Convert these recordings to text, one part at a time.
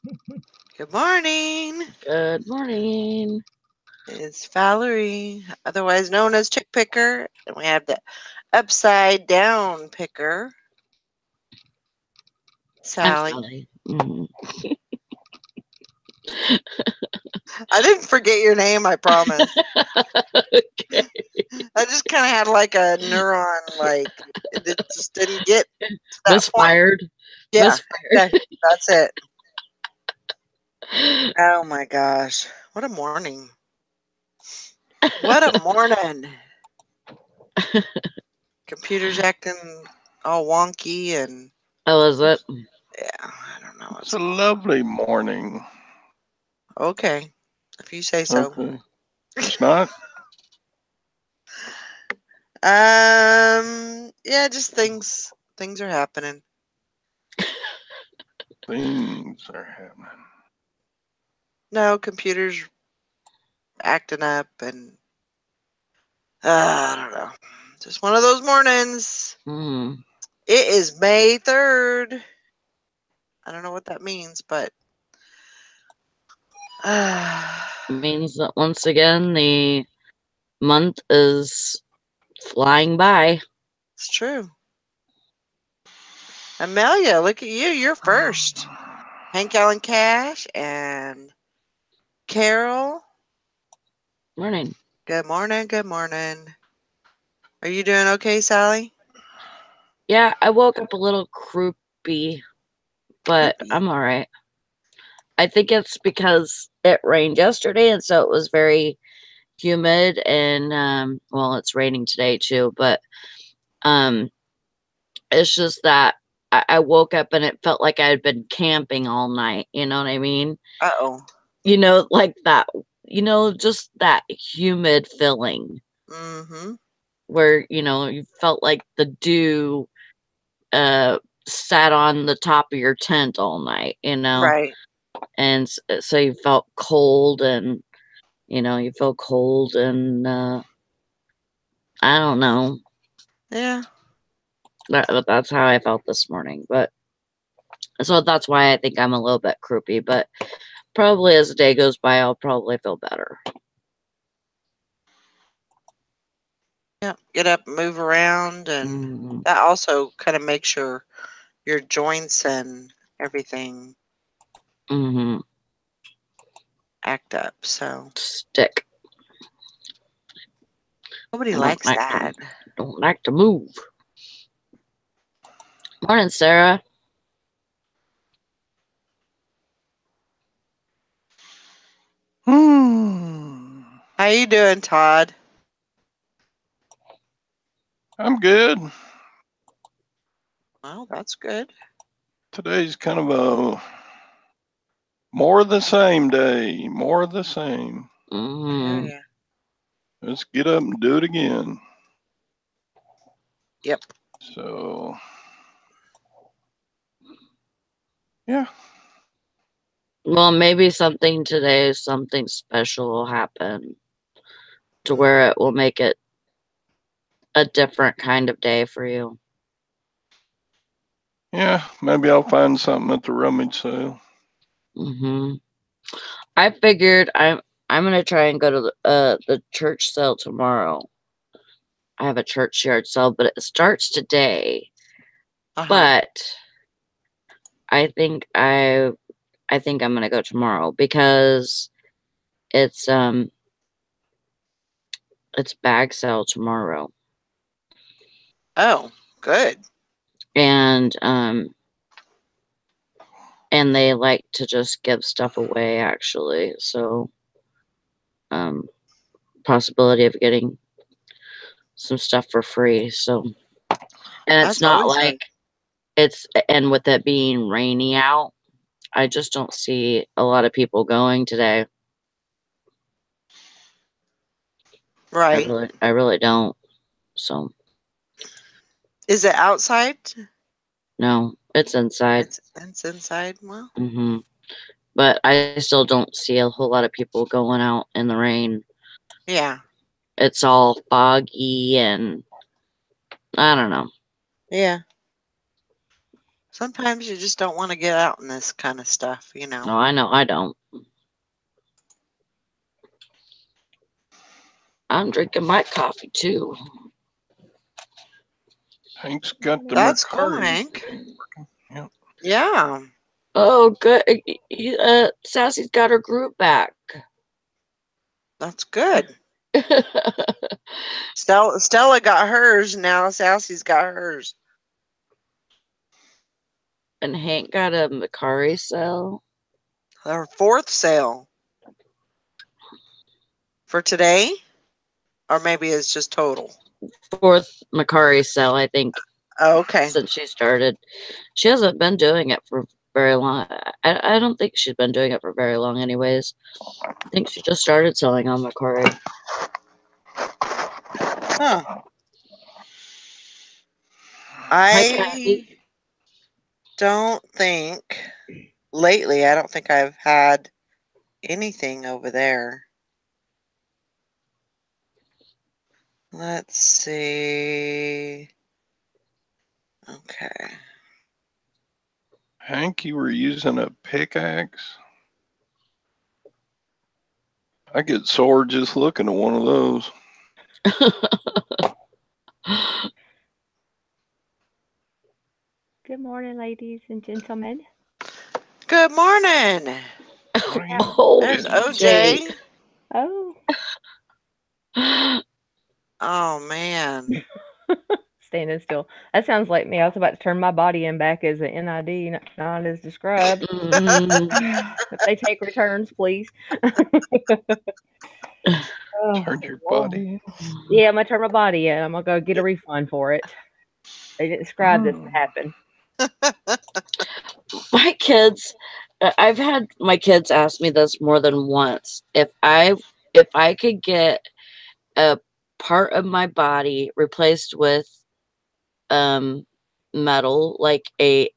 Good morning. Good morning. It's Valerie, otherwise known as Chick Picker, and we have the upside down picker, I'm Sally. Sally. I didn't forget your name, I promise. Okay. I just kind of had like a neuron, like it just didn't get to that point. Misfired. Yeah, Misfired. that's it. Oh my gosh, what a morning! What a morning! Computer's acting all wonky, and How is it? yeah, I don't know It's what's a going lovely morning. on. Okay, if you say so. Okay. It's not? Yeah, just things are happening. Things are happening. No, computer's acting up, and I don't know. Just one of those mornings. Mm. It is May 3rd. I don't know what that means, but Means that once again the month is flying by. it's true. Amelia, look at you. You're first. Hank Allen Cash and Carol. Morning. Good morning. Good morning. Are you doing okay, Sally? Yeah, I woke up a little croupy, but Croupy. I'm all right. I think it's because it rained yesterday, and so it was very humid. And well, it's raining today too, but um, it's just that I woke up and it felt like I had been camping all night. You know what I mean? Uh-oh. Like that. Just that humid feeling Mm-hmm. where you felt like the dew uh sat on the top of your tent all night. Right. And so you felt cold, and you feel cold, and I don't know. Yeah. That's how I felt this morning. But so that's why I think I'm a little bit croupy. But probably as the day goes by, I'll probably feel better. Yeah. Get up, move around, and Mm, that also kind of makes your joints and everything hmm act up. So Stick. nobody I don't likes like to that. don't like to move. Morning, Sarah. How you doing, Todd? I'm good. Well, that's good. Today's kind of a more of the same day. More of the same. I hear Mm, you. Let's get up and do it again. Yep. So, yeah. well, maybe something special will happen to where it will make it a different kind of day for you. Yeah. Maybe I'll find something at the rummage sale. hmm I figured I'm gonna try and go to the church sale tomorrow. I have a church yard sale, but it starts today. Uh-huh. But I think I'm gonna go tomorrow because it's um it's bag sale tomorrow, Oh, good. and they like to just give stuff away actually. So um possibility of getting some stuff for free. So and it's That's not always good. like and with it being rainy out, I just don't see a lot of people going today. Right. I really don't. So Is it outside? no, it's inside. It's inside. Well, hmm But I still don't see a whole lot of people going out in the rain. yeah. It's all foggy, and I don't know. Yeah. Sometimes you just don't want to get out in this kind of stuff, you know. No, I know I don't. I'm drinking my coffee too. Hank's got the That's cool, Mercari Hank. thing working. Yep. Yeah, Oh, good. Sassy's got her group back. that's good. Stella got hers. Now Sassy's got hers. And Hank got a Mercari sale. Her 4th sale for today, or maybe it's just total. 4th Mercari sale, I think, Oh, okay. since she started. She hasn't been doing it for very long. I don't think she's been doing it for very long anyways. I think she just started selling on Mercari. Huh. Hi, Kathy. I don't think lately. I don't think I've had anything over there. Let's see. Okay. Hank, you were using a pickaxe? I get sore just looking at one of those. Good morning, ladies and gentlemen. Good morning. Oh, There's Jake. OJ. Oh, Oh man. standing still. That sounds like me. I was about to turn my body in back as an NID, not as described. If they take returns, please. Oh, Turned your Lord. body. Yeah, I'm gonna turn my body in. I'm gonna go get a refund for it. They didn't describe this to happen. My kids, I've had my kids ask me this more than once. If I could get a part of my body replaced with metal, like a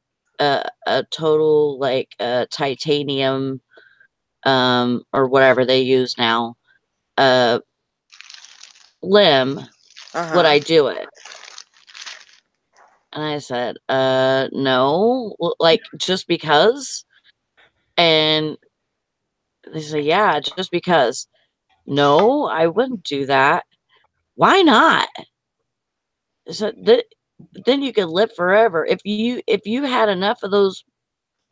total like titanium or whatever they use now limb, would I do it? And I said, no, like just because. And they say, yeah, just because. No, I wouldn't do that. Why not? So then you could live forever. If you had enough of those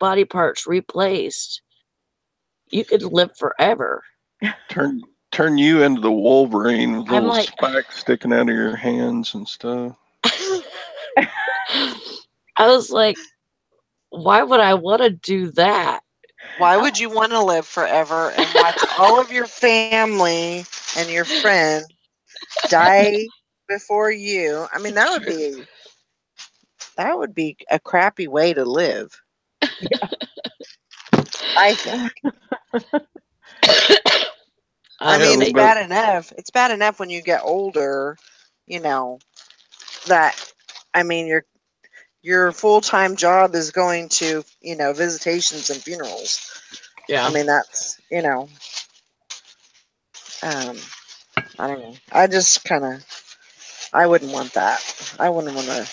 body parts replaced, you could live forever. Turn you into the Wolverine with I'm little like, spikes sticking out of your hands and stuff. I was like, why would I want to do that? Why would you want to live forever and watch all of your family and your friends die before you? I mean, that would be a crappy way to live. I think. I mean, it's bad enough. It's bad enough when you get older, you know, that I mean your full-time job is going to, visitations and funerals. Yeah. I mean, that's, I don't know. I just I wouldn't want that. I wouldn't want to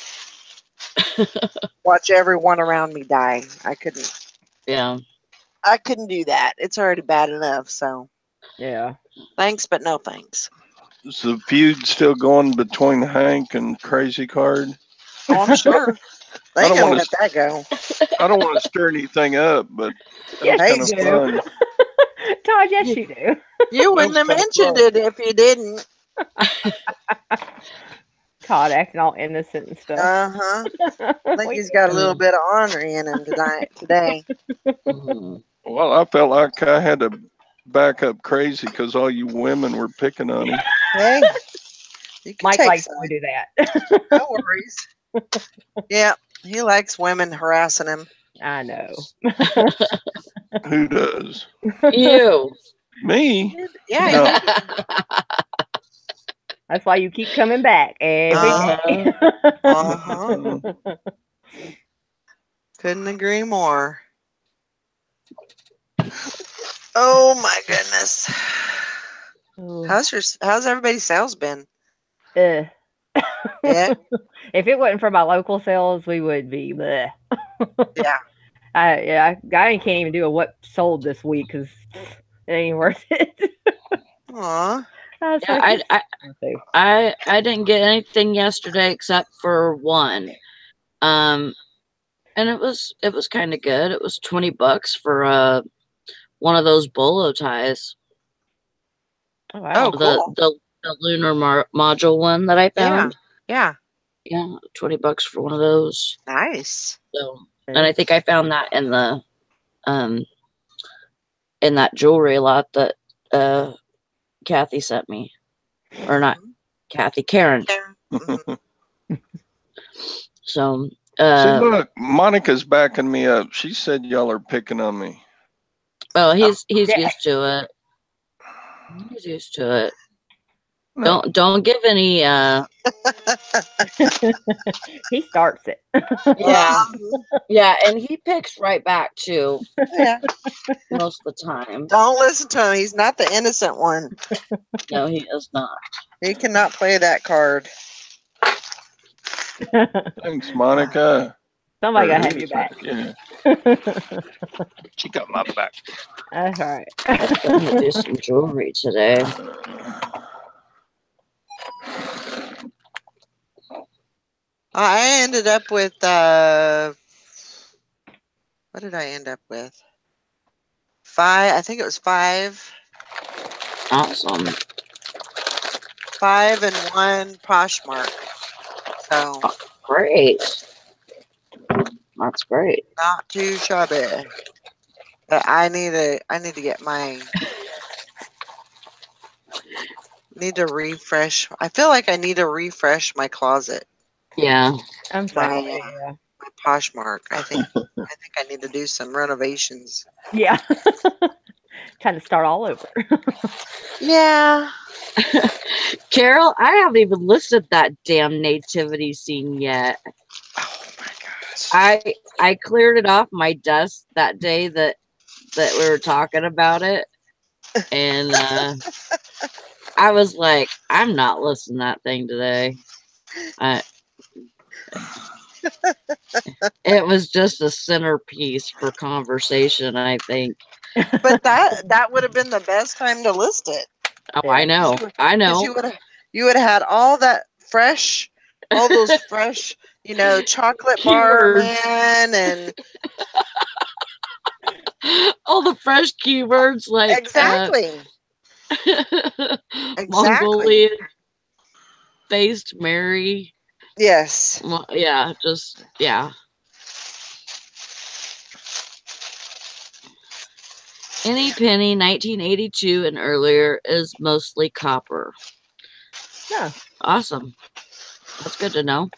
watch everyone around me die. I couldn't. Yeah. I couldn't do that. It's already bad enough. So Yeah. thanks, but no thanks. Is the feud still going between Hank and Crazy Card? Oh, I'm sure they ain't gonna let that go. I don't want to stir anything up, but Yes, kind you of do. fun. Todd, yes, you do. You wouldn't have mentioned it if you didn't. Todd acting all innocent and stuff. I think he's got a little bit of ornery in him today. Well, I felt like I had to back up Crazy because all you women were picking on him. Hey, you can Mike take likes some. to do that. No worries. Yeah, he likes women harassing him. I know. Who does? You. Me? Yeah. No. That's why you keep coming back every day. Couldn't agree more. Oh my goodness. How's everybody's sales been? Yeah. If it wasn't for my local sales, we would be bleh. Yeah. I can't even do a what sold this week because it ain't worth it. Aw. Yeah, I didn't get anything yesterday except for one. And it was kind of good. It was $20 for one of those bolo ties. Oh wow. Oh, cool. The lunar module one that I found. Yeah. Yeah, $20 for one of those. Nice. So, and I think I found that in the in that jewelry lot that Kathy sent me, or not Kathy, Karen. Mhm. So, See, look, Monica's backing me up. She said y'all are picking on me. oh, he's Yeah. used to it. He's used to it. No. Don't give any. He starts it. Yeah, yeah, and he picks right back too Yeah. most of the time. Don't listen to him. He's not the innocent one. No, he is not. He cannot play that card. Thanks, Monica. Somebody Or gotta have who your is that? back. Yeah, she got my back. That's all right. I'm gonna do some jewelry today. I ended up with what did I end up with? 5. I think it was 5. Awesome. 5 and 1 Poshmark. So Great. That's great. not too shabby. But I need to get my need to refresh. I feel like I need to refresh my closet. Yeah. I'm sorry. Yeah. My Poshmark. I think I need to do some renovations. Yeah. Trying to start all over. Yeah. Carol, I haven't even listed that damn nativity scene yet. Oh my gosh. I cleared it off my desk that day that we were talking about it, and I was like, I'm not listing that thing today. It was just a centerpiece for conversation, I think. But that would have been the best time to list it. Oh, Yeah. I know. I know. You would have had all that fresh, all those fresh, chocolate bar Keywords. man and all the fresh keywords like exactly. Mongolian faced Mary. Yes. Well, yeah, just yeah. Any penny 1982 and earlier is mostly copper. Yeah. Awesome. That's good to know.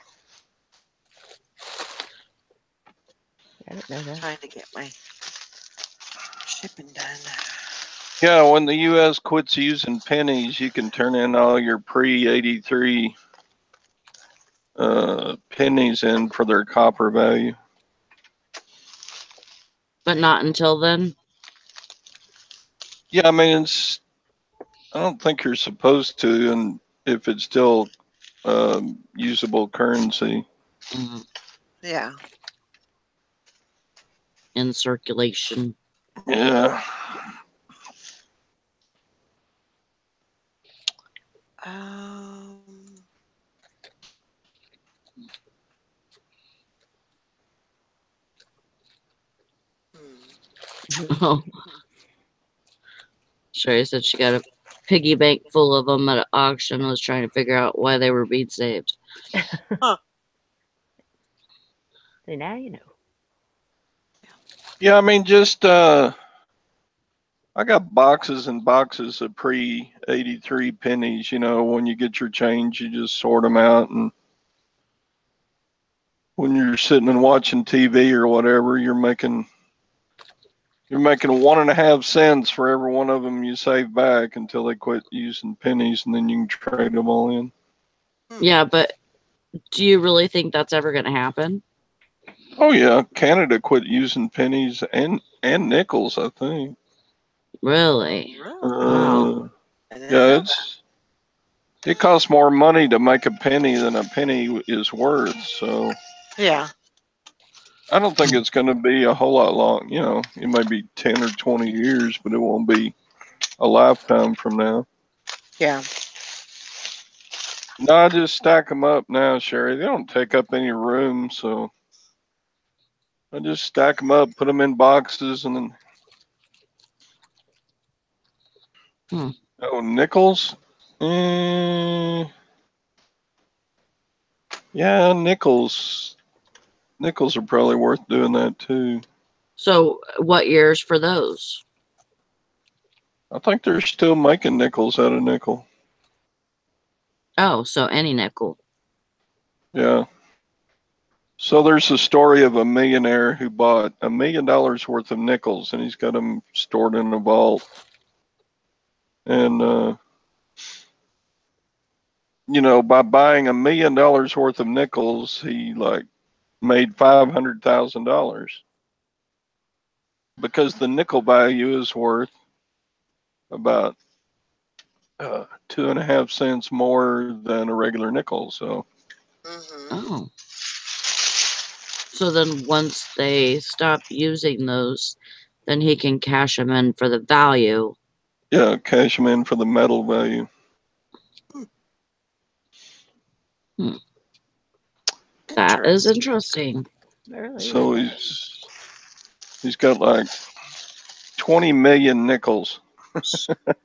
I didn't know that. Trying to get my shipping done. Yeah, when the U.S. quits using pennies, you can turn in all your pre-83 pennies in for their copper value. But not until then. Yeah, I mean, I don't think you're supposed to, and if it's still usable currency. Mm, Yeah. in circulation. Yeah. Oh. Sherry said she got a piggy bank full of them at an auction and was trying to figure out why they were being saved. Huh. So now you know. Yeah, I mean, just I got boxes and boxes of pre-83 pennies. When you get your change, you just sort them out, and when you're sitting and watching TV or whatever, you're making 1.5 cents for every one of them you save back until they quit using pennies, and then you can trade them all in. Yeah, but do you really think that's ever going to happen? Oh yeah, Canada quit using pennies and nickels, I think. Really? Wow. Yeah, It costs more money to make a penny than a penny is worth. So Yeah. I don't think it's going to be a whole lot long. You know, it might be 10 or 20 years, but it won't be a lifetime from now. Yeah. No, I just stack them up now, Sherry. They don't take up any room, so I just stack them up, put them in boxes, and then. Oh, nickels? Yeah, nickels. Nickels are probably worth doing that too. So, what years for those? I think they're still making nickels out of nickel. Oh, so any nickel. Yeah. So there's a story of a millionaire who bought $1 million worth of nickels, and he's got them stored in a vault. And you know, by buying $1 million worth of nickels, he like made $500,000 because the nickel value is worth about 2.5 cents more than a regular nickel. So. Oh. So then once they stop using those, then he can cash them in for the value. Yeah, cash them in for the metal value. That is interesting. So he's got like 20 million nickels. That's not right.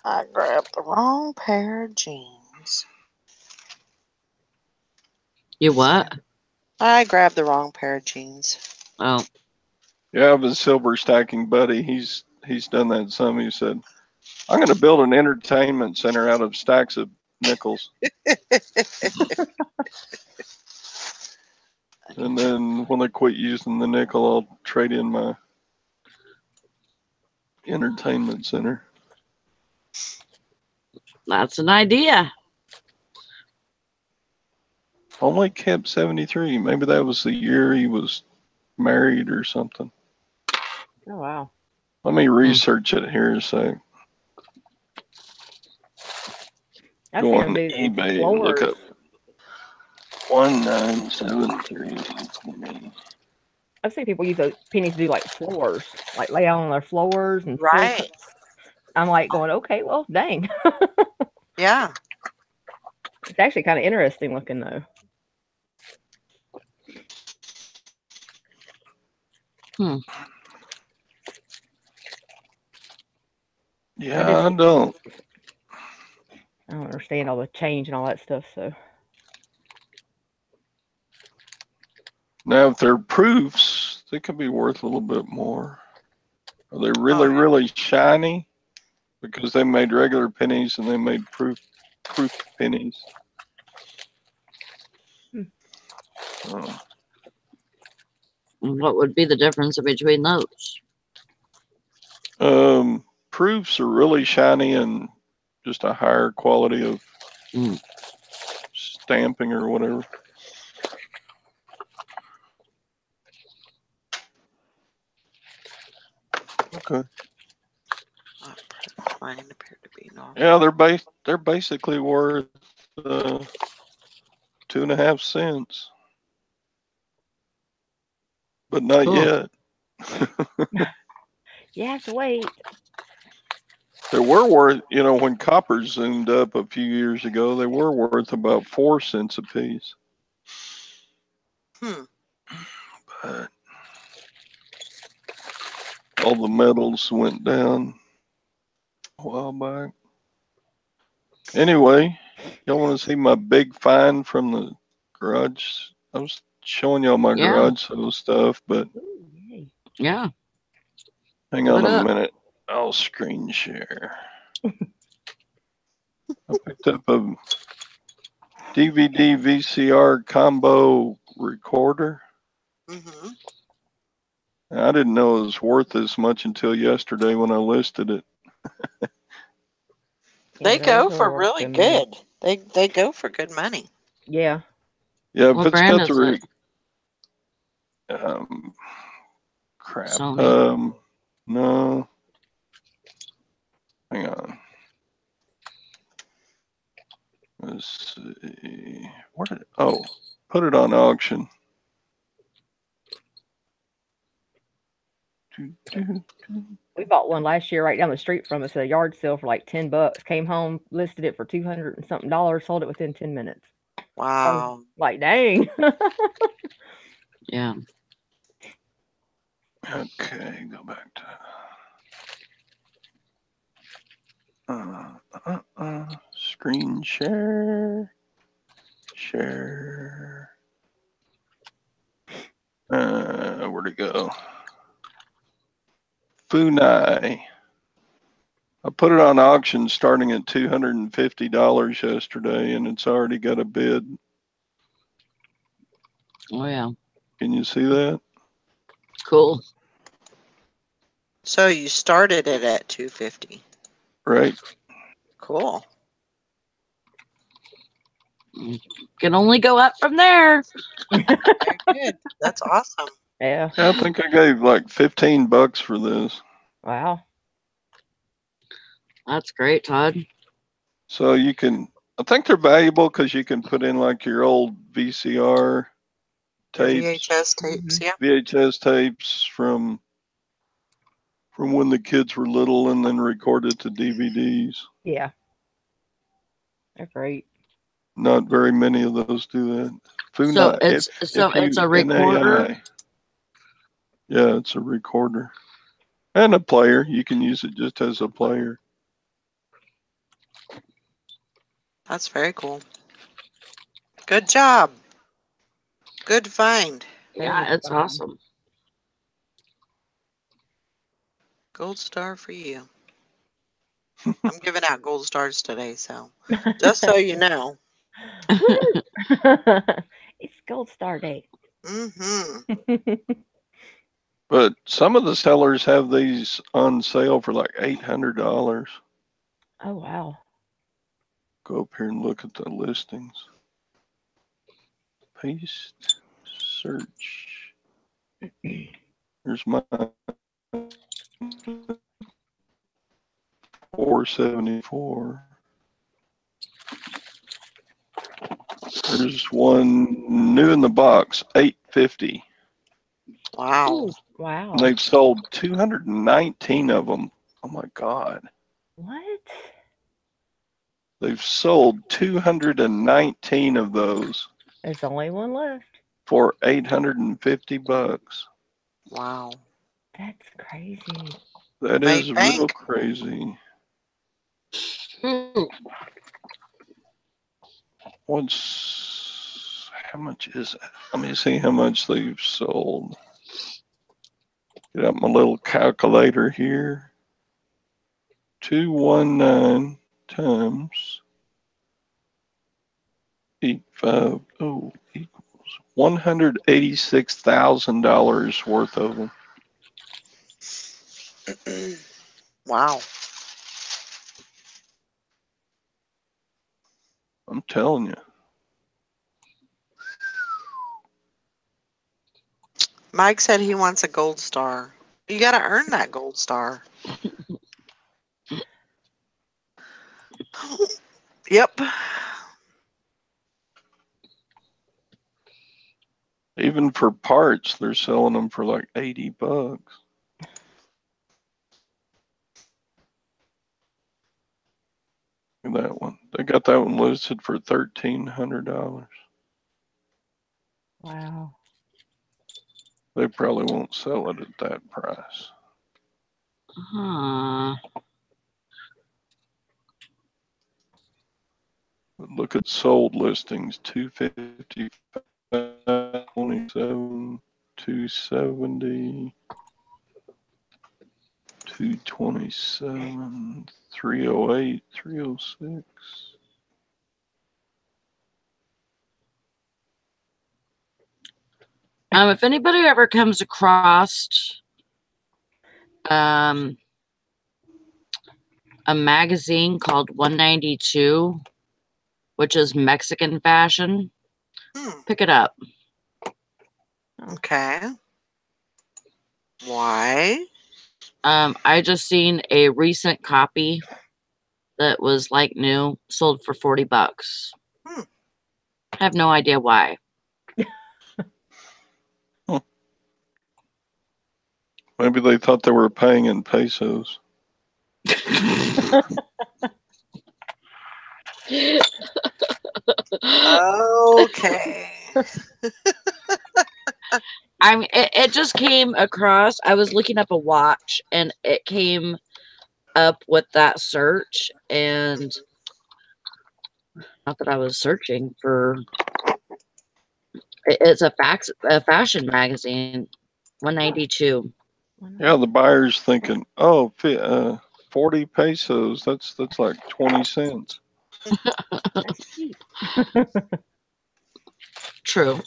I grabbed the wrong pair of jeans. You what? I grabbed the wrong pair of jeans. Oh. Yeah, I have a silver stacking buddy. He's done that some. He said, I'm going to build an entertainment center out of stacks of nickels. And then when I quit using the nickel, I'll trade in my entertainment center. That's an idea. Only kept 73. Maybe that was the year he was married or something. Oh, wow. Let me research it here a sec. I've Go seen on them do eBay and look up 1973. I've seen people use those pennies to do like floors, like lay out on their floors and Right. I'm like going, okay, well, dang. Yeah. It's actually kind of interesting looking though. Yeah, I don't understand all the change and all that stuff. So now if they're proofs, they could be worth a little bit more. Are they really shiny? Because they made regular pennies and they made proof pennies. What would be the difference between those? Proofs are really shiny and just a higher quality of stamping or whatever. Okay. Mine appear to be normal. Yeah, they're basically worth 2.5 cents, but not yet. you have to wait. They were worth, you know, when copper zoomed up a few years ago, they were worth about 4 cents a piece. But all the metals went down a while back. Anyway, y'all want to see my big find from the garage? I was showing y'all my garage sale stuff, but yeah. Hang on a minute. I'll screen share. I picked up a DVD VCR combo recorder. I didn't know it was worth this much until yesterday when I listed it. They go for really good. They go for good money. Yeah. Yeah, what if it's brand got is the it? crap. Sony. No. Hang on. Let's see. Where did? Oh, put it on auction. We bought one last year right down the street from us at a yard sale for like $10. Came home, listed it for $200 and something, sold it within 10 minutes. Wow. Like, dang. Yeah. Okay, go back to screen share. Share. Where'd it go? Funai. I put it on auction starting at $250 yesterday, and it's already got a bid. Oh, yeah. Can you see that? Cool. So you started it at 250. Right. Cool. Can only go up from there. Very good. That's awesome. Yeah. I think I gave like $15 for this. Wow. That's great, Todd. So you can, I think they're valuable because you can put in like your old VCR tapes, VHS tapes, yeah. VHS tapes from when the kids were little, and then record it to DVDs. Yeah. They're great. Not very many of those do that. So it's a recorder. Yeah, it's a recorder and a player. You can use it just as a player. That's very cool. Good job. Good find. Yeah, it's awesome. Gold star for you. I'm giving out gold stars today, so just so you know. It's Gold Star Day. Mm-hmm. But some of the sellers have these on sale for like $800. Oh, wow. Go up here and look at the listings. Paste, search. Here's my 474. There's one new in the box, 850. Wow. Ooh, wow. And they've sold 219 of them. Oh my God. What? They've sold 219 of those There's only one left. for $850. Wow. That's crazy. That Make is bank. real crazy. How much is it? Let me see how much they've sold. Get out my little calculator here. 219 times 850 equals $186,000 worth of them. Wow. I'm telling you. Mike said he wants a gold star. You got to earn that gold star. Yep. Even for parts, they're selling them for like $80. Look at that one. They got that one listed for $1,300. Wow. They probably won't sell it at that price. Huh. But look at sold listings: 250, 27, 270, 227, 308, 306. If anybody ever comes across a magazine called 192, which is Mexican fashion, pick it up. Okay. Why? I just seen a recent copy that was like new, sold for $40. Hmm. I have no idea why. Maybe they thought they were paying in pesos. Okay. I mean, it just came across. I was looking up a watch, and it came up with that search, and not that I was searching for. It's a fashion magazine, 192. Yeah, the buyer's thinking, oh, 40 pesos. That's like 20 cents. That's cheap. True.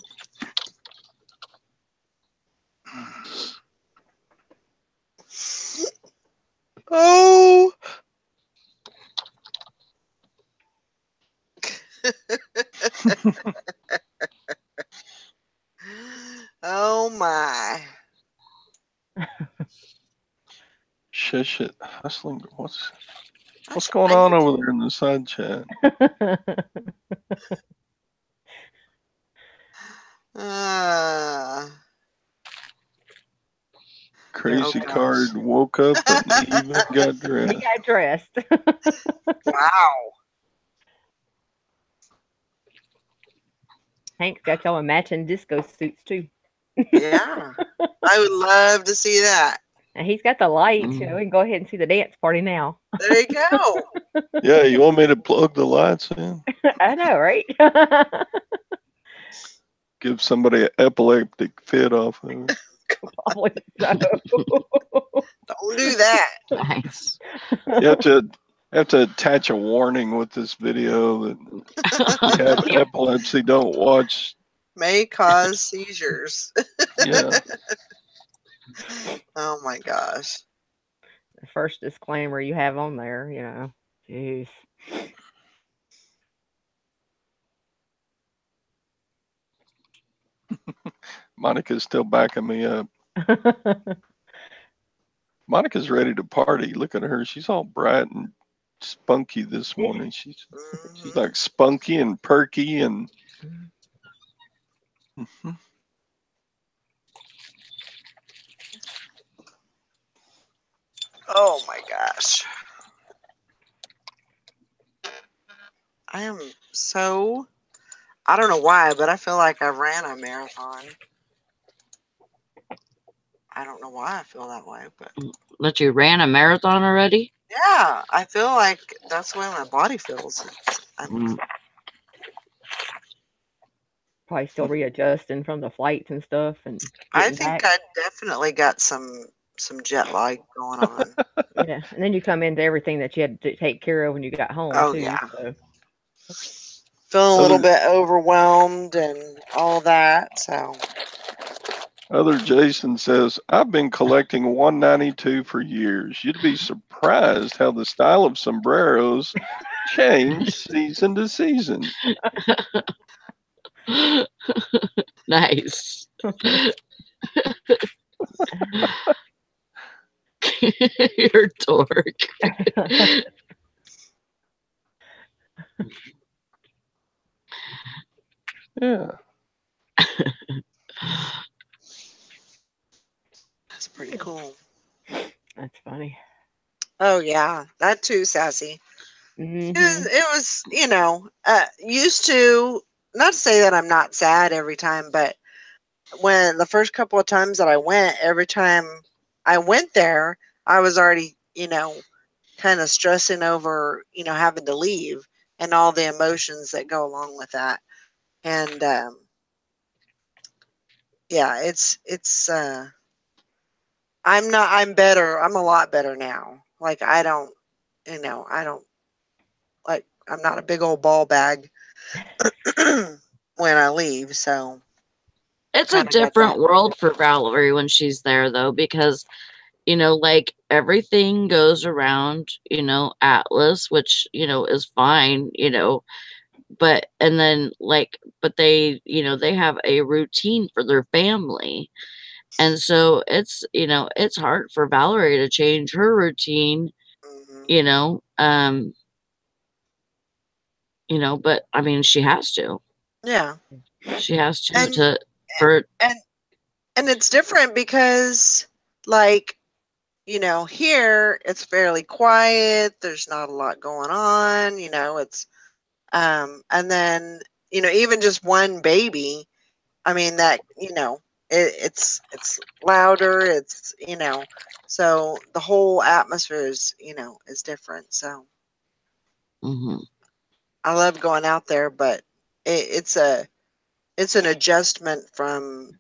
Oh. Oh my. Shush it. Hustling. What's going on over there in the side chat? Crazy Card woke up and even got dressed. He got dressed. Wow. Hank's got y'all in matching disco suits too. Yeah. I would love to see that. And he's got the lights, you know, we can go ahead and see the dance party now. There you go. Yeah, you want me to plug the lights in? I know, right? Give somebody an epileptic fit off of it. Probably so. Don't do that. Nice. You have to attach a warning with this video that if you have epilepsy, don't watch. May cause seizures. Yeah. Oh my gosh. The first disclaimer you have on there, you know. Jeez. Monica's still backing me up. Monica's ready to party. Look at her. She's all bright and spunky this morning. She's like spunky and perky and Oh my gosh. I am so, I don't know why, but I feel like I ran a marathon. I don't know why I feel that way, But you ran a marathon already? yeah, I feel like that's the way my body feels. Probably still readjusting from the flights and stuff, and I getting think back. I definitely got some jet lag going on. Yeah, and then you come into everything that you had to take care of when you got home Oh too. yeah. So. Feeling a little bit overwhelmed and all that. So. Other Jason says, I've been collecting 192 for years. You'd be surprised how the style of sombreros change season to season. Nice. You're a dork. Yeah. That's pretty cool. That's funny. Oh yeah, that too, Sassy. Mm-hmm. It was, you know, used to, not to say that I'm not sad every time, but when the first couple of times that I went, every time I went there, I was already, you know, kind of stressing over, you know, having to leave and all the emotions that go along with that. And yeah, I'm better. I'm a lot better now. Like I don't, you know, like I'm not a big old ball bag when I leave, so It's a different world for Valerie when she's there, though, because, you know, like everything goes around, you know, Atlas, which, you know, is fine, you know, but, and then like, but they, you know, they have a routine for their family. And so it's, it's hard for Valerie to change her routine, Mhm. But I mean, she has to. Yeah. She has to And for and and it's different because, like, here it's fairly quiet. There's not a lot going on. It's and then even just one baby. I mean that it's louder. So the whole atmosphere is different. So Mhm. I love going out there, but it's an adjustment from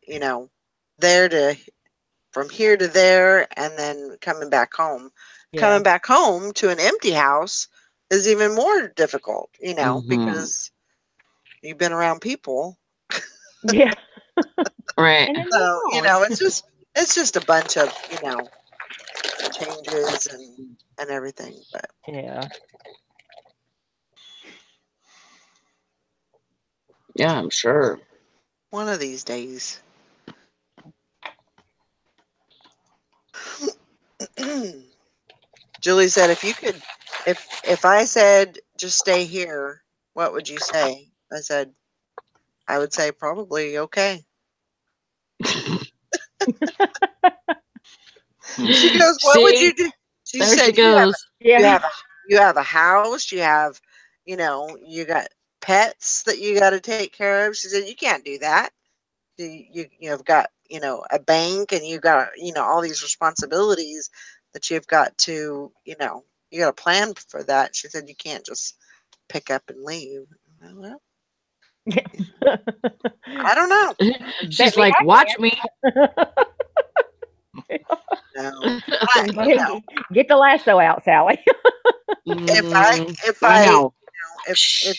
there to from here to there, and then coming back home. Yeah. Coming back home to an empty house is even more difficult, Mhm. because you've been around people. Yeah. Right. And then So, move on. it's just a bunch of, changes and everything. But Yeah. Yeah, I'm sure. one of these days. Julie said, if I said just stay here, what would you say? I said, I would say probably okay. She goes, what would See, you do? She there she said, goes. you Yeah. have a you have a house, you have, you got pets that you got to take care of. She said, you can't do that. You've got, a bank, and you got, all these responsibilities that you've got to, you got to plan for that. She said, you can't just pick up and leave. Well, Yeah. I don't know. She's Bet me like, I watch me. No, Get the lasso out, Sally. if I if I I know. if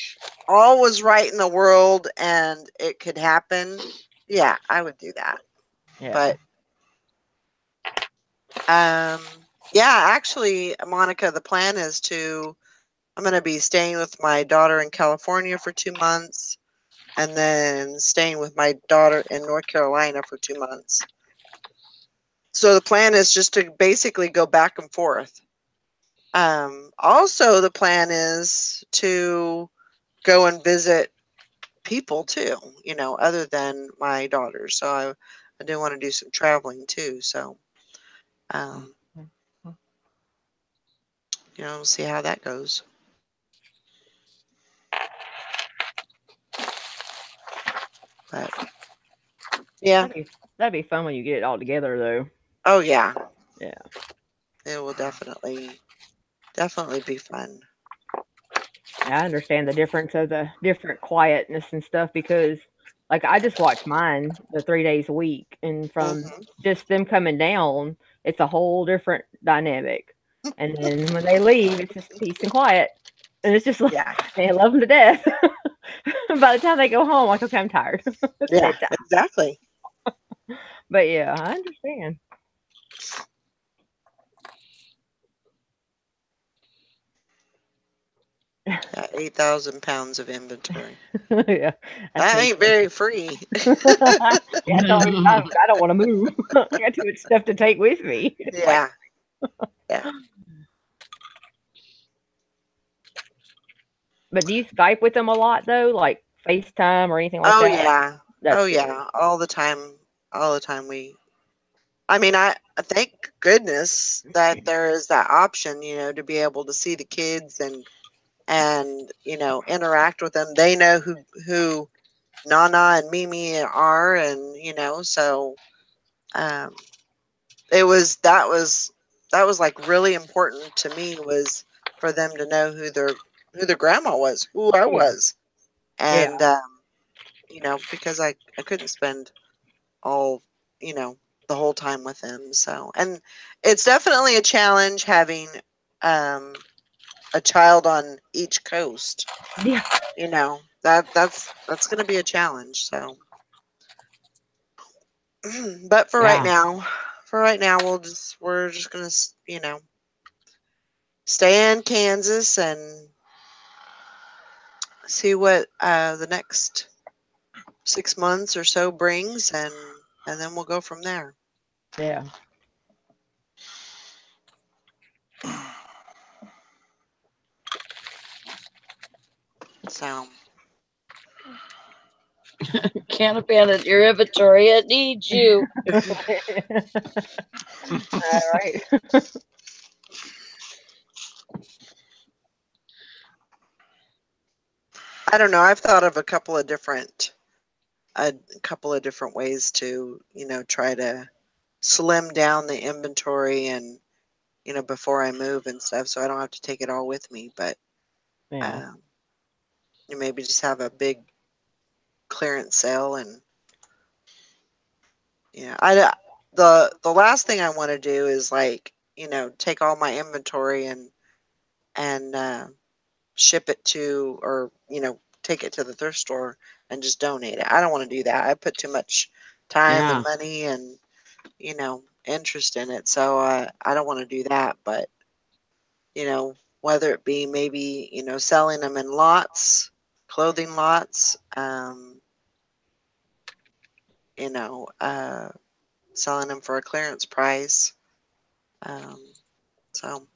all was right in the world and it could happen, yeah, I would do that. Yeah. But yeah, actually, Monica, the plan is I'm going to be staying with my daughter in California for 2 months, and then staying with my daughter in North Carolina for 2 months. So the plan is just to basically go back and forth. Also, the plan is to go and visit people too, other than my daughter. So I do want to do some traveling too. So, um, we'll see how that goes. But yeah, That'd be fun when you get it all together, though. oh yeah, Yeah. it will definitely be fun. I understand the difference of the different quietness and stuff because, like, I just watch mine the 3 days a week, and from Hmm. just them coming down, it's a whole different dynamic. And then when they leave, it's just peace and quiet, and it's just like Yeah, they love them to death. By the time they go home, like, okay, I'm tired. It's yeah, bedtime. exactly. But yeah, I understand. Yeah, 8,000 pounds of inventory. Yeah, that's That me. ain't very free. Yeah, I don't want to move. I got too much stuff to take with me. It's like, Yeah, yeah. but do you Skype with them a lot though, like FaceTime or anything like Oh that? yeah. That's Oh good. yeah. All the time. All the time. I mean, I thank goodness that there is that option, to be able to see the kids and interact with them. They know who Nana and Mimi are, and so um, that was like really important to me, was for them to know who their grandma was, who I Yeah, was, yeah, and because I couldn't spend all you know the whole time with them. So, and it's definitely a challenge having um, a child on each coast. yeah. That's going to be a challenge. So, but Yeah. for right now, we're just going to stay in Kansas and see what the next 6 months or so brings, and then we'll go from there. Yeah. So Can't abandon your inventory. It needs you. All right. I don't know. I've thought of a couple of different ways to, try to slim down the inventory and, before I move and stuff, so I don't have to take it all with me. But Yeah. you maybe just have a big clearance sale, and the last thing I want to do is like, take all my inventory and ship it to, or take it to the thrift store and just donate it. I don't want to do that. I put too much time Yeah. and money and interest in it, so I don't want to do that. But whether it be maybe selling them in lots, clothing lots, you know, uh, selling them for a clearance price. So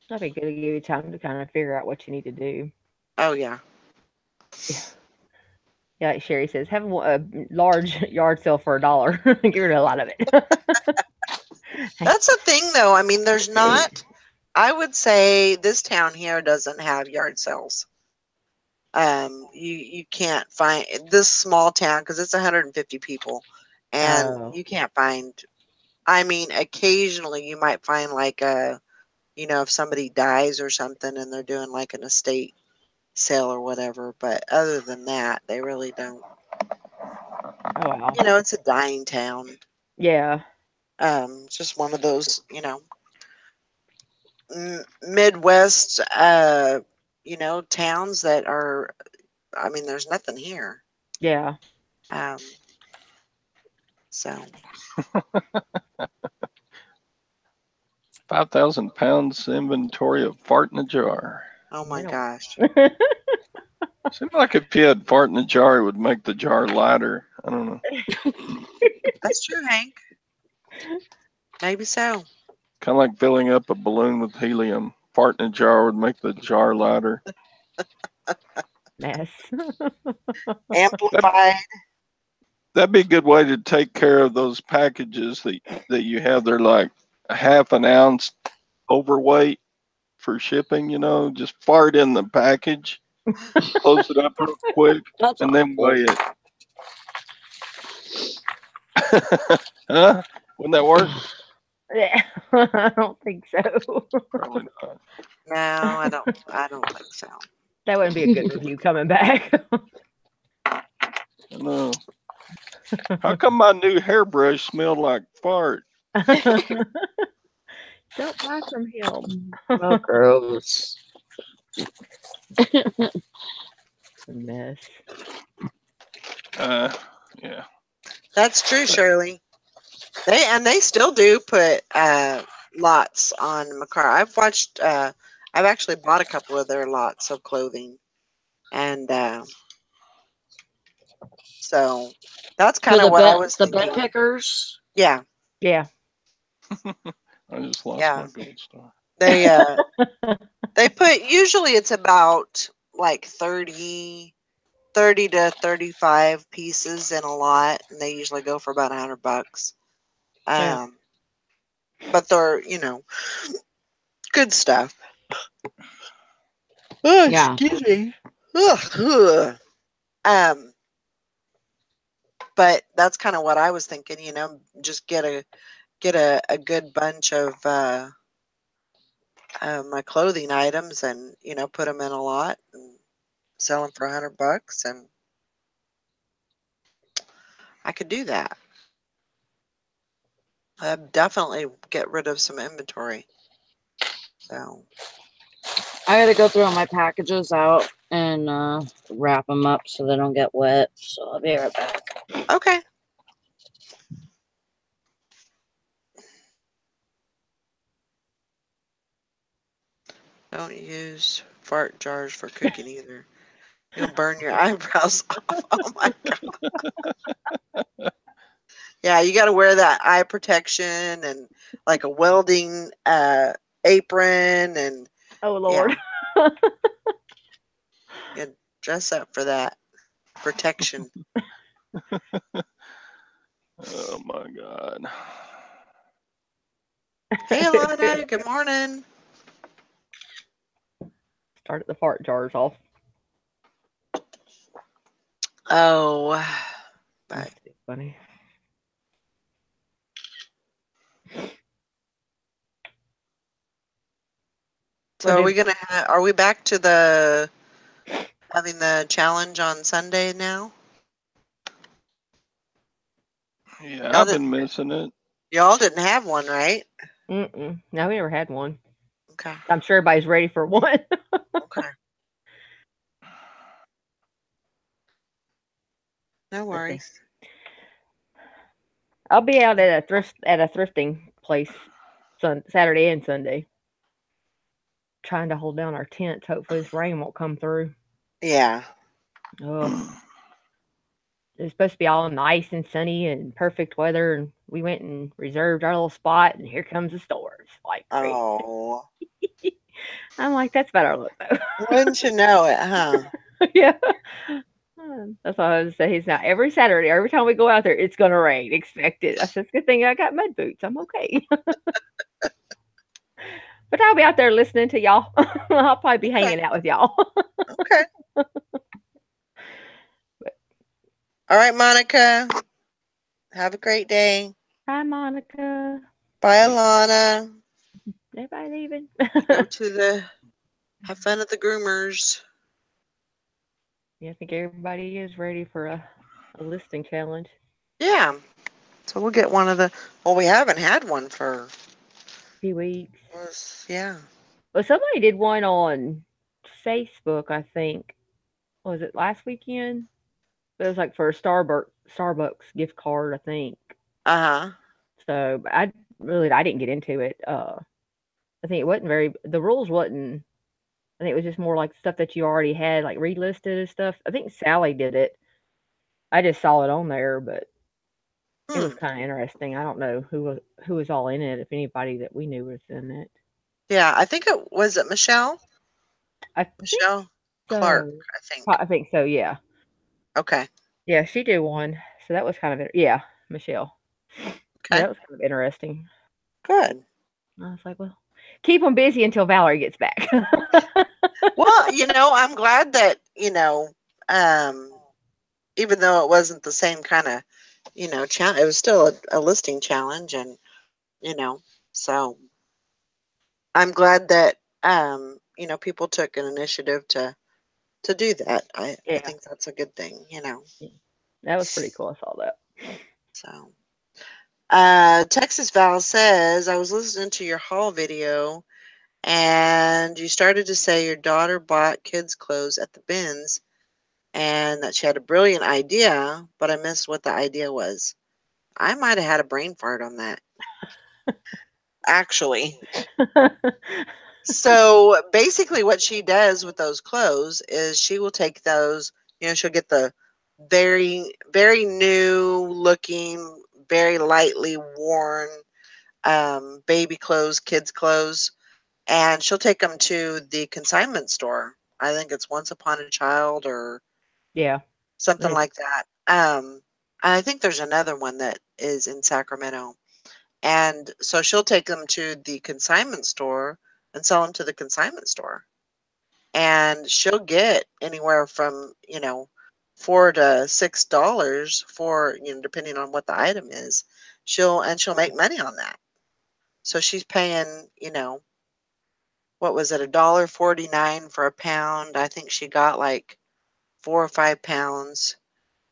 That'd be good to give you time to kind of figure out what you need to do. oh yeah. Yeah. Yeah, like Sherry says, have a large yard sale for $1. Get rid of a lot of it. That's a thing though. I mean, there's not, I would say this town here doesn't have yard sales. You can't find this small town because it's 150 people, and Oh. you can't find. I mean, occasionally you might find like a, if somebody dies or something and they're doing like an estate sale or whatever. But other than that, they really don't. Oh wow. It's a dying town. Yeah. It's just one of those, Midwest, towns that are. I mean, there's nothing here. Yeah. Um, so 5,000 pounds inventory of fart in a jar. oh my Yeah. gosh. Seems like if you had fart in a jar, it would make the jar lighter. I don't know. That's true, Hank. Maybe so. Kind of like filling up a balloon with helium. Fart in a jar would make the jar lighter. Mess. Amplified. That'd be a good way to take care of those packages that you have. They're like a half an ounce overweight for shipping, just fart in the package, close it up real quick, That's and then awful. weigh it. Huh? Wouldn't that work? Yeah. I don't think so. Probably not. No, I don't think so. That wouldn't be a good review coming back. I know. How come my new hairbrush smelled like fart? Don't buy from him. Oh, gross. Mess. Yeah. That's true, Shirley. They still do put lots on Macar. I've actually bought a couple of their lots of clothing, and so that's For kind of what I was the bed thinking. pickers. Yeah, Yeah. I just lost Yeah. my gold star. they put, usually it's about like 30 to 35 pieces in a lot, and they usually go for about $100. Yeah. But they're good stuff. Oh, Yeah. excuse me. Ugh. But that's kind of what I was thinking. Just get a good bunch of my clothing items, and put them in a lot and sell them for $100, and I could do that. I'd definitely get rid of some inventory. So I gotta go through all my packages out and wrap them up so they don't get wet. So I'll be right back. okay. Don't use fart jars for cooking either. You'll burn your eyebrows off. Oh my god. Yeah, you got to wear that eye protection and like a welding apron and Oh Lord. Yeah, dress up for that protection. Oh my God. Hey, Alana. Good morning. Started the fart jars off. Oh, but That's too funny. so are we back to the having the challenge on Sunday now? Yeah, I've been missing it. Y'all didn't have one, right? No, we never had one. Okay. I'm sure everybody's ready for one. Okay. No worries. I'll be out at a thrifting place Saturday and Sunday. Trying to hold down our tents. Hopefully this rain won't come through. Yeah. Oh. It's supposed to be all nice and sunny and perfect weather, and we went and reserved our little spot, and here comes the storms like crazy. Oh. I'm like, that's about our luck though. Wouldn't you know it, huh? Yeah. That's all I was say. He's not every Saturday, every time we go out there, it's gonna rain. Expect it. I said, it's a good thing I got mud boots. I'm okay. But I'll be out there listening to y'all. I'll probably be hanging out with y'all. Okay. All right, Monica. Have a great day. Hi, Monica. Bye, Alana. Everybody leaving? Have fun at the groomers. Yeah, I think everybody is ready for a listing challenge. Yeah. So we'll get one of the. Well, we haven't had one for a few weeks. Yeah. Well, somebody did one on Facebook, I think. Was it last weekend? It was like for a Starbucks gift card, I think. Uh-huh. So I didn't get into it. I think it wasn't the rules wasn't, I think it was just more like stuff that you already had, like relisted and stuff. I think Sally did it. I just saw it on there, but it was kind of interesting. I don't know who was all in it, if anybody that we knew was in it. Yeah, I think it was Michelle. Michelle Clark, I think. I think so. Yeah. Okay. Yeah, she did one, so that was kind of Michelle. Okay. Yeah, that was kind of interesting. Good. I was like, well, keep them busy until Valerie gets back. Well, I'm glad that even though it wasn't the same kind of challenge, it was still a listing challenge, and so I'm glad that people took an initiative to do that. I think that's a good thing. Yeah. That was pretty cool. I saw that. So Texas Val says, I was listening to your haul video and you started to say your daughter bought kids clothes at the bins and that she had a brilliant idea, but I missed what the idea was. I might have had a brain fart on that. Actually. So basically what she does with those clothes is she will take those, she'll get the very, very new looking, very lightly worn baby clothes, kids clothes, and she'll take them to the consignment store. I think it's Once Upon a Child or something like that. I think there's another one that is in Sacramento. And so she'll take them to the consignment store and sell them to the consignment store. And she'll get anywhere from, $4 to $6 for, depending on what the item is. She'll make money on that. So she's paying, what was it, $1.49 for a pound. I think she got like 4 or 5 pounds.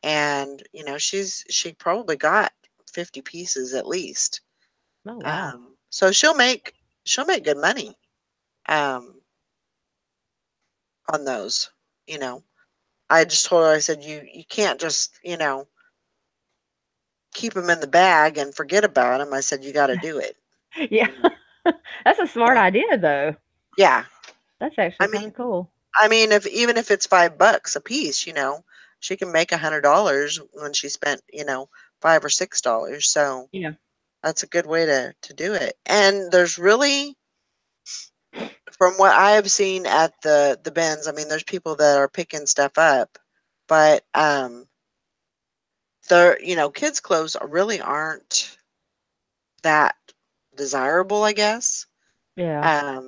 And, she probably got 50 pieces at least. Oh, wow. So she'll make good money on those, I just told her, I said, you can't just, keep them in the bag and forget about them. I said, you got to do it. Yeah. That's a smart idea though. Yeah. That's actually kind of cool. I mean, even if it's $5 a piece, she can make $100 when she spent, $5 or $6. So Yeah. that's a good way to do it. And there's really, from what I have seen at the bins, I mean, there's people that are picking stuff up, but they're kids' clothes really aren't that desirable, I guess. Yeah.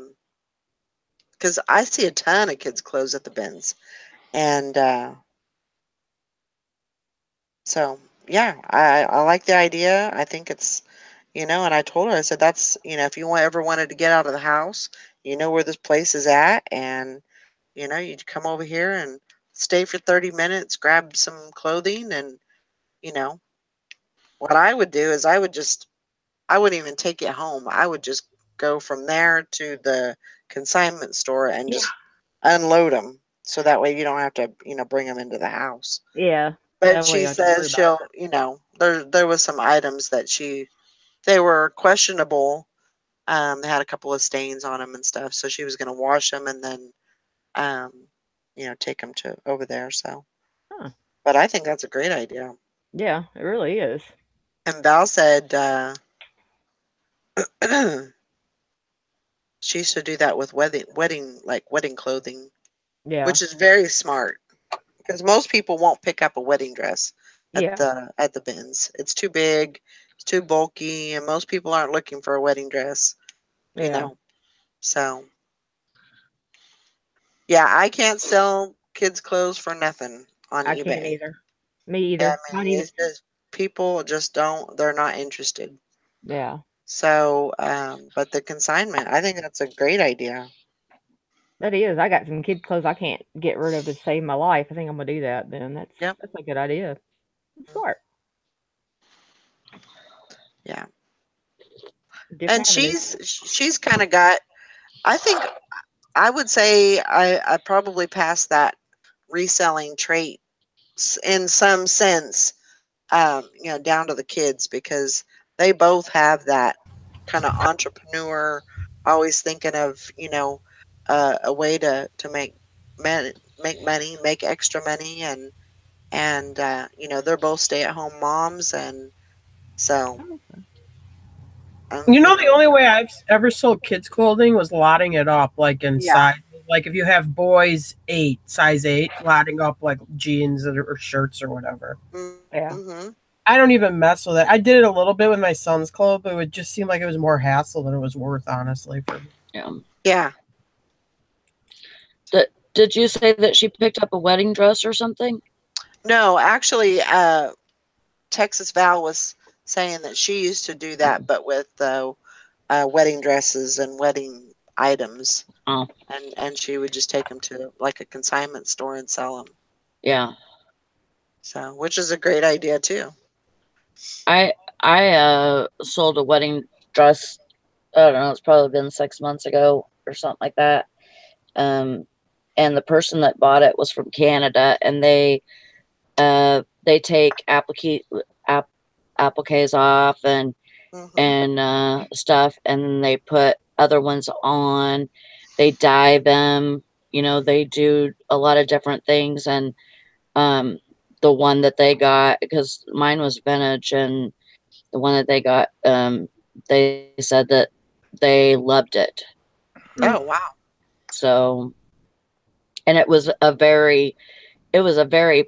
Because I see a ton of kids' clothes at the bins, and so yeah, I like the idea. I think it's and I told her, I said, that's if you ever wanted to get out of the house, you know where this place is at, and you'd come over here and stay for 30 minutes, grab some clothing, and you know what I would do is I wouldn't even take it home. I would just go from there to the consignment store and Yeah. just unload them. So that way you don't have to, bring them into the house. Yeah. But That way she you don't have to worry says about she'll, there was some items that they were questionable. They had a couple of stains on them and stuff. So she was going to wash them and then, um, take them to over there. So, it. Huh. but I think that's a great idea. Yeah, it really is. And Val said, she used to do that with wedding clothing, Yeah. which is very smart because most people won't pick up a wedding dress at Yeah. the bins. It's too big, it's too bulky, and most people aren't looking for a wedding dress, you Yeah. know. So, yeah, I can't sell kids' clothes for nothing on I can't eBay. either. Me Yeah, either. I Not mean, even. it's just people just don't. They're not interested. Yeah. So, but the consignment, I think that's a great idea. That is. I got some kid clothes I can't get rid of to save my life. I think I'm gonna do that then. Yep. That's a good idea. Smart. Yeah. And Different avenue. she's kind of got. I think I would say I probably passed that reselling trait in some sense, down to the kids because they both have that kind of entrepreneur, always thinking of, a way to make money, make extra money, and they're both stay at home moms, and so The only way I've ever sold kids clothing was lotting it up like in yeah. size. Like if you have boys size 8, lotting up like jeans or shirts or whatever. Yeah. Mm-hmm. I don't even mess with it. I did it a little bit with my son's clothes, but it would just seem like it was more hassle than it was worth, honestly, for me. Yeah. Yeah. Did you say that she picked up a wedding dress or something? No, actually, Texas Val was saying that she used to do that, but with wedding dresses and wedding items, Oh, and she would just take them to like a consignment store and sell them. yeah. So, which is a great idea too. I sold a wedding dress. I don't know. It's probably been 6 months ago or something like that. And the person that bought it was from Canada, and they take appliques off and Mm-hmm. stuff, and then they put other ones on. They dye them. They do a lot of different things, and the one that they got, because mine was vintage, and the one that they got, they said that they loved it. Oh wow! So, and it was a very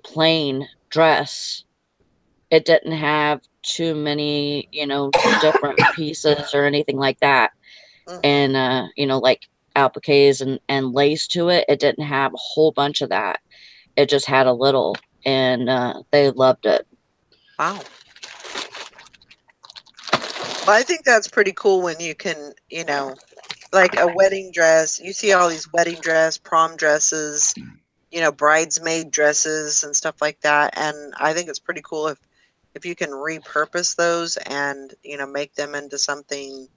plain dress. It didn't have too many, different pieces or anything like that. Mm-hmm. And, like appliques and lace to it. It didn't have a whole bunch of that. It just had a little, and they loved it. Wow. Well, I think that's pretty cool when you can, like a wedding dress. You see all these wedding dress, prom dresses, bridesmaid dresses and stuff like that. And I think it's pretty cool if you can repurpose those and, make them into something,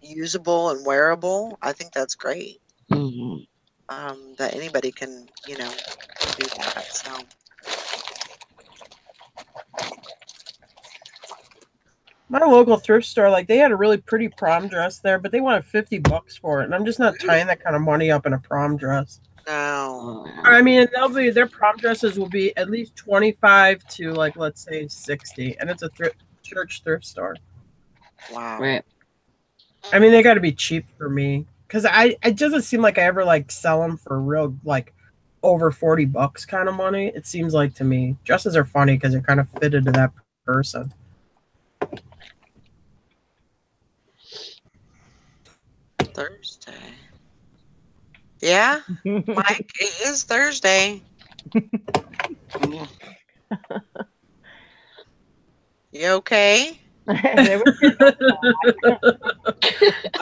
usable and wearable. I think that's great. Hmm. That anybody can, do that. So My local thrift store, like they had a really pretty prom dress there, but they wanted $50 for it, and I'm just not tying that kind of money up in a prom dress. No. I mean, their prom dresses will be at least 25 to like let's say 60, and it's a church thrift store. Wow. Right. I mean, they got to be cheap for me because it doesn't seem like I ever like sell them for real like over $40 kind of money. It seems like to me dresses are funny because they're kind of fitted to that person. Thursday. Yeah, Mike, it is Thursday. You okay? There was just- I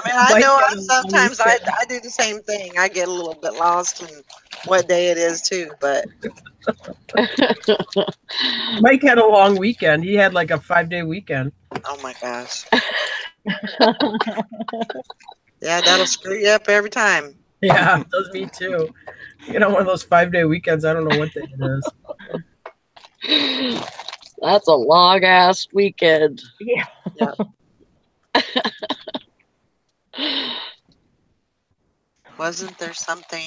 mean, I know sometimes I do the same thing. I get a little bit lost in what day it is too, but Mike had a long weekend. He had like a 5-day weekend. oh my gosh. Yeah, that'll screw you up every time. Yeah, it does me too. You know, one of those 5-day weekends. I don't know what day it is. That's a long ass weekend. yeah. Wasn't there something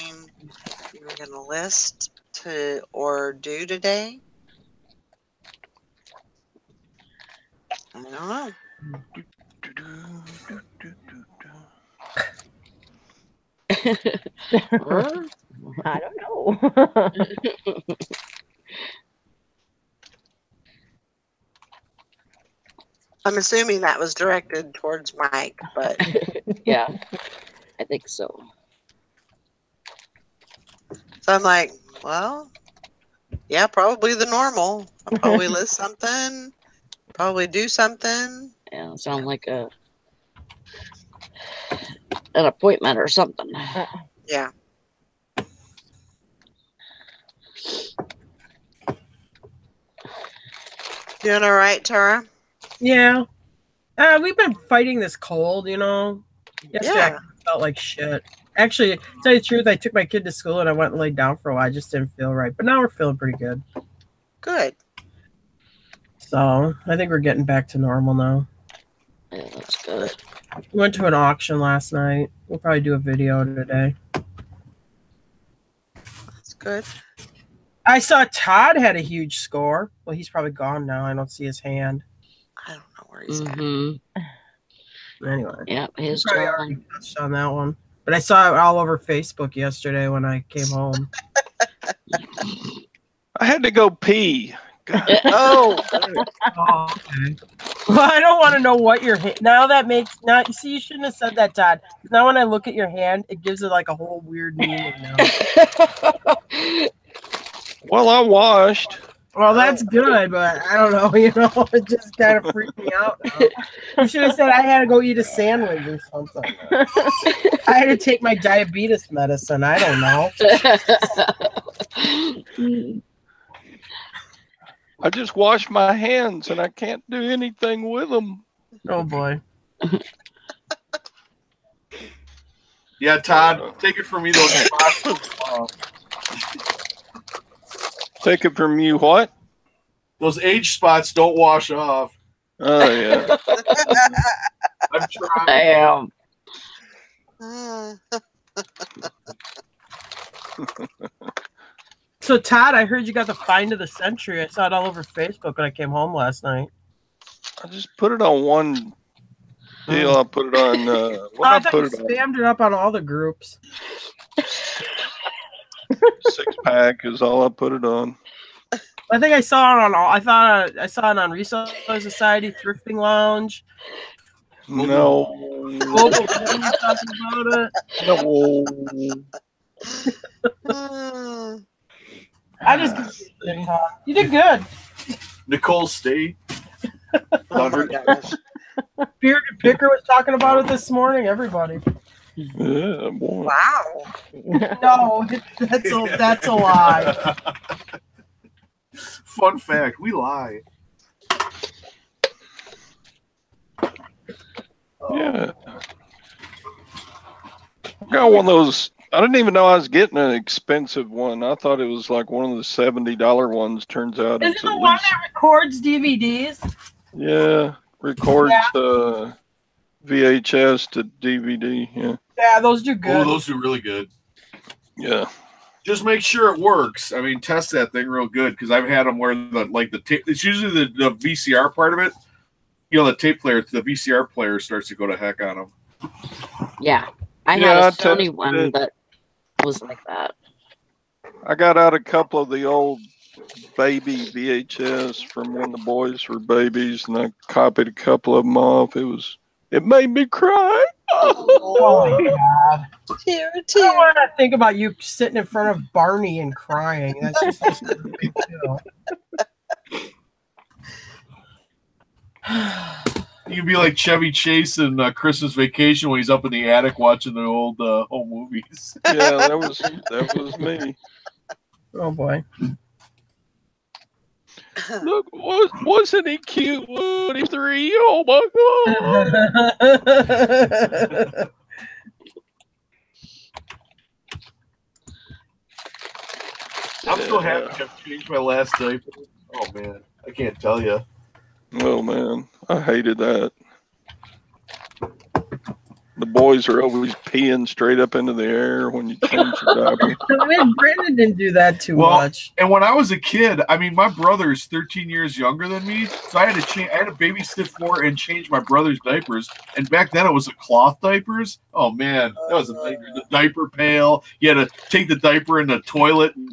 you were going to list to or do today? I don't know. I don't know. I'm assuming that was directed towards Mike, but Yeah, I think so. so I'm like, well, yeah, probably the normal. I'll probably list something, probably do something. Yeah, sound like an appointment or something. Yeah. Doing all right, Tara? Yeah. We've been fighting this cold, you know. Yesterday I felt like shit. Actually, to tell you the truth, I took my kid to school and I went and laid down for a while. I just didn't feel right. But now we're feeling pretty good. Good. So I think we're getting back to normal now. Yeah, that's good. We went to an auction last night. We'll probably do a video today. That's good. I saw Todd had a huge score. Well, he's probably gone now. I don't see his hand. I don't know where he's at. Anyway. Yeah, his Probably already touched on that one. But I saw it all over Facebook yesterday when I came home. I had to go pee. Oh, Okay. Well, I don't want to know what your hand. Now you see, you shouldn't have said that, Todd. Now when I look at your hand, it gives it like a whole weird meaning now. Well, I washed. Well, that's good, but I don't know. You know, it just kind of freaked me out now. You should have said I had to go eat a sandwich or something. I had to take my diabetes medicine. I don't know. I just washed my hands and I can't do anything with them. Oh boy. Yeah, Todd, take it from me. Those spots. Take it from you, what? Those age spots don't wash off. Oh, yeah. I'm trying. Damn. So, Todd, I heard you got the find of the century. I saw it all over Facebook when I came home last night. I just put it on one deal. I put it on. I thought you spammed it up on all the groups. 6-pack is all I put it on. I think I saw it on all. I saw it on Reseller Society, Thrifting Lounge. No. Global Women talking about it. No. I just you did good. Nicole State. Oh my gosh. Bearded Picker was talking about it this morning. Everybody. Yeah, boy. Wow. No, that's a lie. Fun fact, we lie. Yeah. I got one of those. I didn't even know I was getting an expensive one. I thought it was like one of the $70 ones. Turns out Is it's it the at one least. that records DVDs? Yeah, records VHS to DVD. Yeah. Yeah, those do good. Oh, those do really good. Yeah. Just make sure it works. I mean, test that thing real good because I've had them where the tape. It's usually the VCR part of it. You know, the tape player, the VCR player starts to go to heck on them. Yeah, I had a Sony one that was like that. I got out a couple of the old baby VHS from when the boys were babies, and I copied a couple of them off. It made me cry. Oh my God. Tear, I don't want to think about you sitting in front of Barney and crying. That's just a big deal. You'd be like Chevy Chase in Christmas Vacation when he's up in the attic watching the old home movies. Yeah, that was me. Oh boy. Look, wasn't he cute? 23. Oh my God. I'm so happy I've changed my last diaper. Oh man, I can't tell you. Oh man, I hated that. The boys are always peeing straight up into the air when you change your diaper. Brandon didn't do that too much. And when I was a kid, I mean, my brother's 13 years younger than me, so I had to babysit for and change my brother's diapers. And back then, it was a cloth diapers. Oh man, that was a nightmare. The diaper pail. You had to take the diaper in the toilet and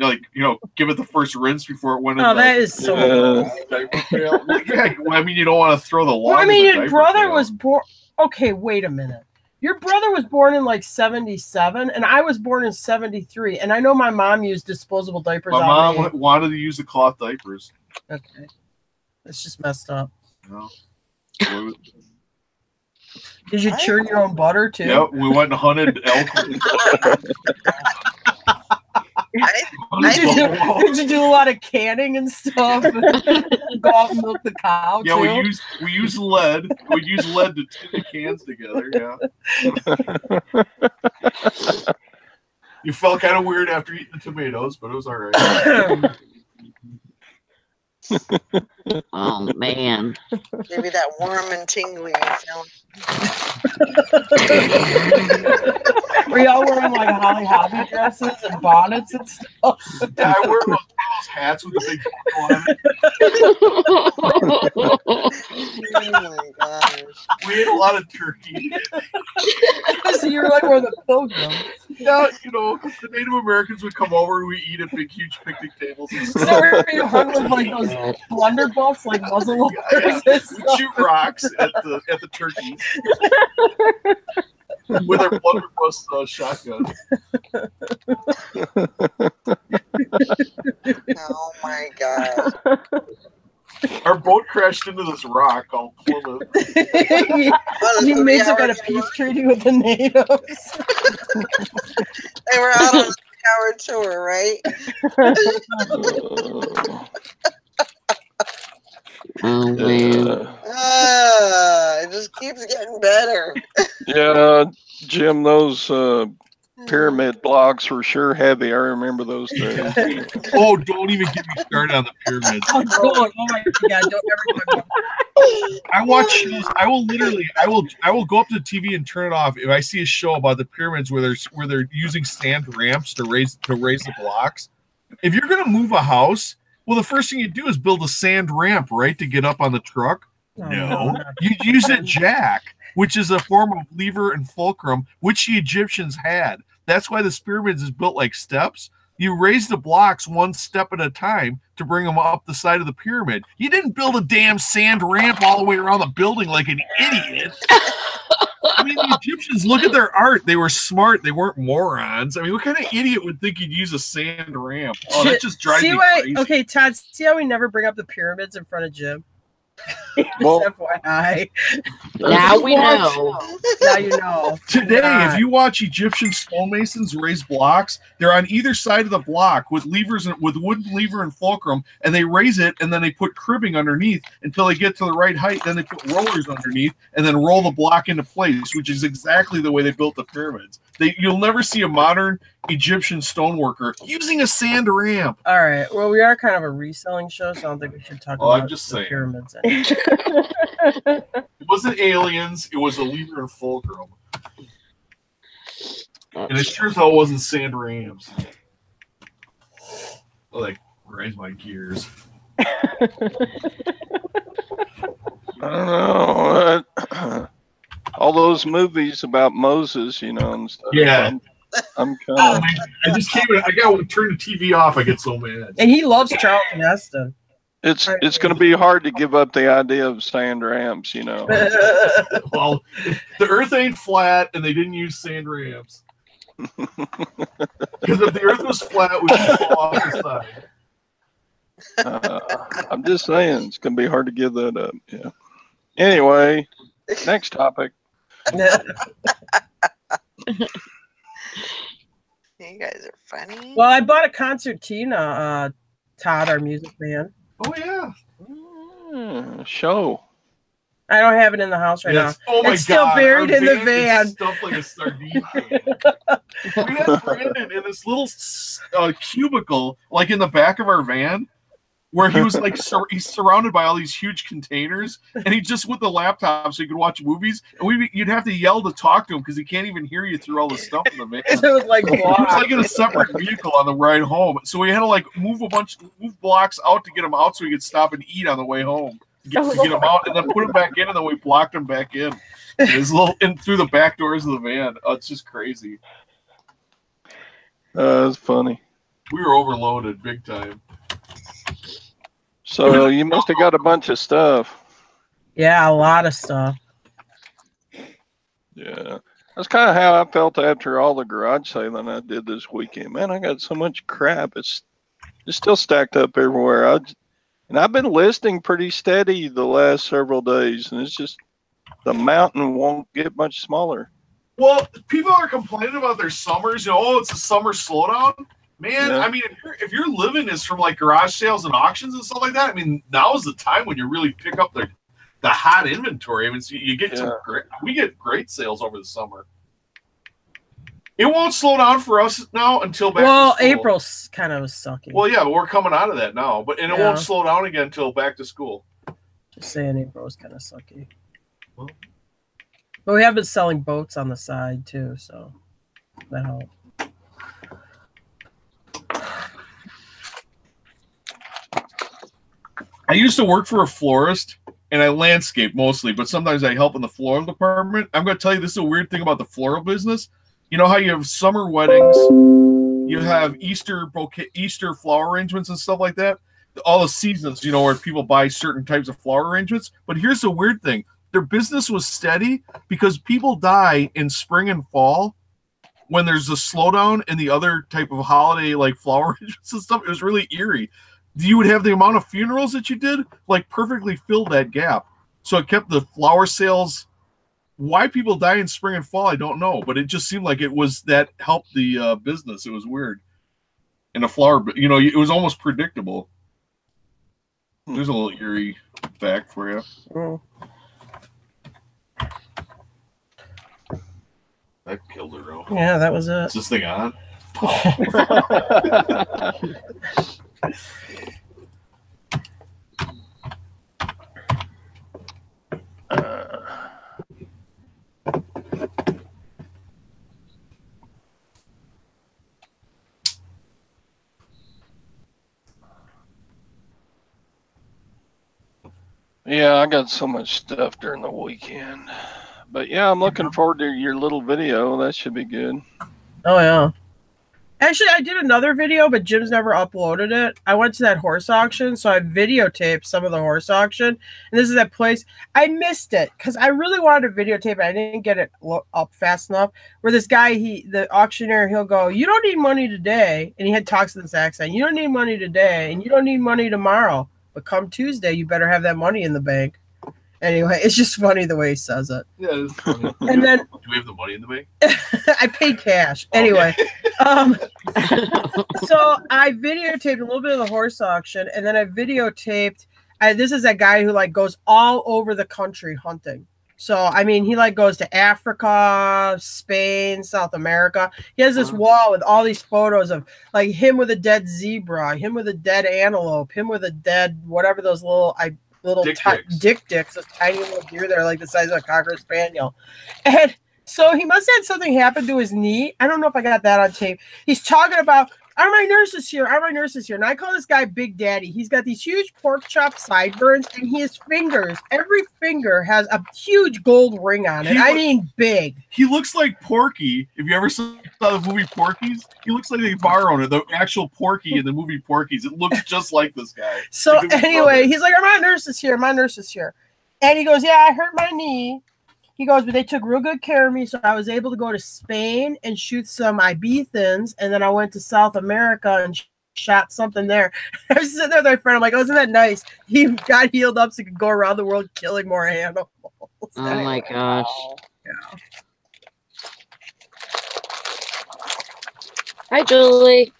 give it the first rinse before it went in. Oh, that is so. Diaper pail. Yeah, I mean, you don't want to throw the log. Well, I mean, in the your brother pail. was born. Okay, wait a minute. Your brother was born in like 77, and I was born in 73. And I know my mom used disposable diapers. My mom wanted to use the cloth diapers. Okay. It's just messed up. No. Did you churn your own butter too? Yep, we went and hunted elk. Did you do a lot of canning and stuff? Go out and milk the cow? Yeah, too? we use lead. We use lead to tin the cans together. Yeah. You felt kind of weird after eating the tomatoes, but it was all right. Oh man. Give you that warm and tingling feeling. Were y'all wearing like Holly Hobby dresses and bonnets and stuff? Yeah, I wear those hats with the big photo on it. Oh my gosh. We ate a lot of turkey. So you're like one of the pilgrims. Yeah, the Native Americans would come over and we eat at big, huge picnic tables and stuff. So were you hung with like those blunderbuss, like muzzle loaders? Yeah. We'd shoot rocks at the turkeys with our blunderbuss shotgun. Oh my god. Our boat crashed into this rock called Plymouth. You made some kind of peace treaty with the natives. They were out on a coward tour, right? Oh man. It just keeps getting better. Yeah, Jim, those pyramid blocks were sure heavy. I remember those days. Oh, don't even get me started on the pyramids. Oh my god! Don't ever. I watch shows. I will go up to the TV and turn it off if I see a show about the pyramids where they're using sand ramps to raise the blocks. If you're gonna move a house, well, the first thing you do is build a sand ramp, right, to get up on the truck. No, you use a jack, which is a form of lever and fulcrum, which the Egyptians had. That's why the pyramids is built like steps. You raise the blocks one step at a time to bring them up the side of the pyramid. You didn't build a damn sand ramp all the way around the building like an idiot. I mean, the Egyptians, look at their art. They were smart. They weren't morons. I mean, what kind of idiot would think you'd use a sand ramp? Oh, that just drives me crazy. Okay, Todd, see how we never bring up the pyramids in front of Jim? Well, FYI. Now we know. Now you know. Today, if you watch Egyptian stonemasons raise blocks, they're on either side of the block with levers, with wooden lever and fulcrum, and they raise it, and then they put cribbing underneath until they get to the right height. Then they put rollers underneath, and then roll the block into place, which is exactly the way they built the pyramids. You'll never see a modern Egyptian stoneworker using a sand ramp. All right. Well, we are kind of a reselling show, so I don't think we should talk about the pyramids. It wasn't aliens. It was a Liber and Fulcrum. And it sure as hell wasn't sand ramps. Like, grinds my gears. I don't know. All those movies about Moses, you know, and stuff. Yeah. I'm kind of. I just can't. I got to turn the TV off. I get so mad. And he loves Charlton Heston. It's going to be hard to give up the idea of sand ramps, you know. Well, the Earth ain't flat, and they didn't use sand ramps. Because if the Earth was flat, we would fall off the side. I'm just saying, it's going to be hard to give that up. Yeah. Anyway, next topic. You guys are funny. Well, I bought a concertina, Todd, our music man. Oh, yeah. Show. I don't have it in the house right now. Oh my it's still God. buried Our in the van. Stuffed like a sardine can. We had Brandon in this little cubicle, like in the back of our van, where he was like, he's surrounded by all these huge containers, and he just with the laptop so he could watch movies. And you'd have to yell to talk to him because he can't even hear you through all the stuff in the van. It was like He was like in a separate vehicle on the ride home, so we had to like move blocks out to get him out so he could stop and eat on the way home. To get him out, and then put him back in, and then we blocked him back in. His in through the back doors of the van. Oh, it's just crazy. That's funny. We were overloaded big time. So you must have got a bunch of stuff. Yeah, a lot of stuff. Yeah. That's kind of how I felt after all the garage sailing I did this weekend. Man, I got so much crap. It's still stacked up everywhere. And I've been listing pretty steady the last several days, and it's just the mountain won't get much smaller. Well, people are complaining about their summers. You know, oh, it's a summer slowdown. Man, yeah. I mean, if your living is from like garage sales and auctions and stuff like that, I mean, now is the time when you really pick up the hot inventory. I mean, so you get we get great sales over the summer. It won't slow down for us now until back to school. April's kind of sucky. Well, yeah, but we're coming out of that now. It won't slow down again until back to school. Just saying April's kind of sucky. Well, but we have been selling boats on the side, too, so that helps. I used to work for a florist, and I landscape mostly, but sometimes I help in the floral department. I'm going to tell you, this is a weird thing about the floral business. You know how you have summer weddings, you have Easter flower arrangements and stuff like that? All the seasons, you know, where people buy certain types of flower arrangements. But here's the weird thing. Their business was steady because people die in spring and fall when there's a slowdown in the other type of holiday, like flower arrangements and stuff. It was really eerie. You would have the amount of funerals that you did, like perfectly fill that gap. So it kept the flower sales. Why people die in spring and fall, I don't know, but it just seemed like it was that helped the business. It was weird. In a flower, you know, it was almost predictable. There's a little eerie fact for you. Oh. That killed her, though. Yeah, that was it. Is this thing on? Yeah, I got so much stuff during the weekend. But yeah, I'm looking forward to your little video. That should be good. Oh, yeah. Actually, I did another video, but Jim's never uploaded it. I went to that horse auction, so I videotaped some of the horse auction. And this is that place. I missed it because I really wanted to videotape it. I didn't get it up fast enough. Where this guy, the auctioneer, he'll go, "You don't need money today." And he talks in this accent. "You don't need money today, and you don't need money tomorrow. But come Tuesday, you better have that money in the bank." Anyway, it's just funny the way he says it. Yeah, it's funny. And then, do we have the money in the bank? I paid cash. Anyway, so I videotaped a little bit of the horse auction, and then I videotaped. This is a guy who like goes all over the country hunting. So I mean, he like goes to Africa, Spain, South America. He has this wall with all these photos of like him with a dead zebra, him with a dead antelope, him with a dead whatever those little dick dicks, those tiny little deer that are like the size of a Cocker Spaniel. And so he must have had something happen to his knee. I don't know if I got that on tape. He's talking about, are my nurses here? Are my nurses here? And I call this guy Big Daddy. He's got these huge pork chop sideburns, and his fingers, every finger has a huge gold ring on it. I mean, big. He looks like Porky. If you ever saw the movie Porky's, he looks like they borrowed it. The actual Porky in the movie Porky's. It looks just like this guy. So anyway, he's like, are my nurses here? My nurses here. And he goes, yeah, I hurt my knee. He goes, but they took real good care of me, so I was able to go to Spain and shoot some Ibethans, and then I went to South America and shot something there. I was sitting there with my friend. I'm like, oh, isn't that nice? He got healed up so he could go around the world killing more animals. Oh, my gosh. Yeah. Hi, Julie.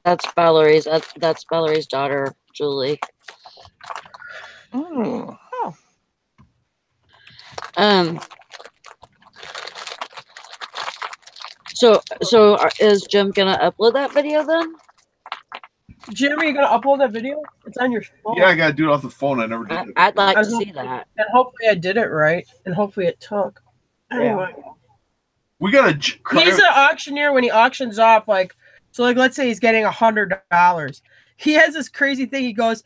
That's Valerie's. That's Valerie's daughter, Julie. Oh. So is Jim gonna upload that video then? Jim, are you gonna upload that video? It's on your phone. Yeah, I gotta do it off the phone. I never did it. I'd like to see that. And hopefully I did it right. And hopefully it took. Anyway. We got He's an auctioneer when he auctions off, like, so like let's say he's getting $100. He has this crazy thing. He goes,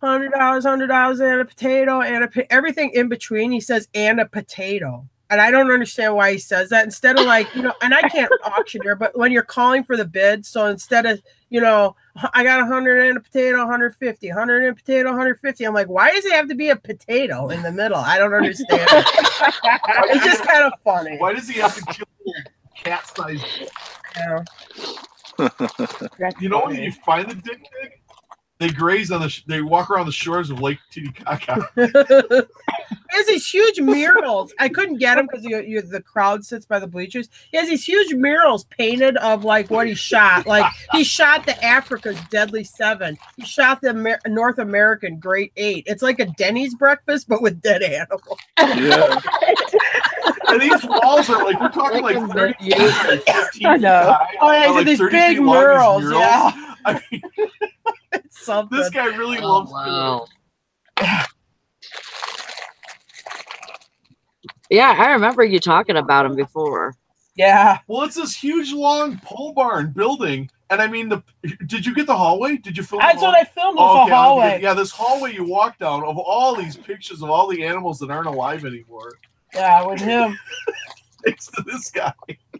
$100, $100, and a potato, and everything in between. He says, and a potato. And I don't understand why he says that. Instead of like, you know, and I can't auctioneer, but when you're calling for the bid, so instead of, you know, I got 100 and a potato, 150, 100 and a potato, 150. I'm like, why does it have to be a potato in the middle? I don't understand. It's just kind of funny. Why does he have to kill little cat-sized? Yeah. You know when you find the dick pig? They graze on they walk around the shores of Lake Titicaca. He has these huge murals. I couldn't get him because the crowd sits by the bleachers. He has these huge murals painted of like what he shot. Like he shot the Africa's Deadly Seven. He shot the North American Great Eight. It's like a Denny's breakfast, but with dead animals. Yeah. And these walls are like, we're talking like 30 feet by 15 I know. high. Oh, yeah, like these 30 big feet long, murals. these Yeah. I mean, It's something. this guy really loves wow. Yeah, I remember you talking about him before. Yeah. Well, it's this huge, long pole barn building. And I mean, did you get the hallway? Did you film That's what I filmed with the hallway. Yeah, this hallway you walk down of all these pictures of all the animals that aren't alive anymore. Yeah, with him. Thanks to this guy.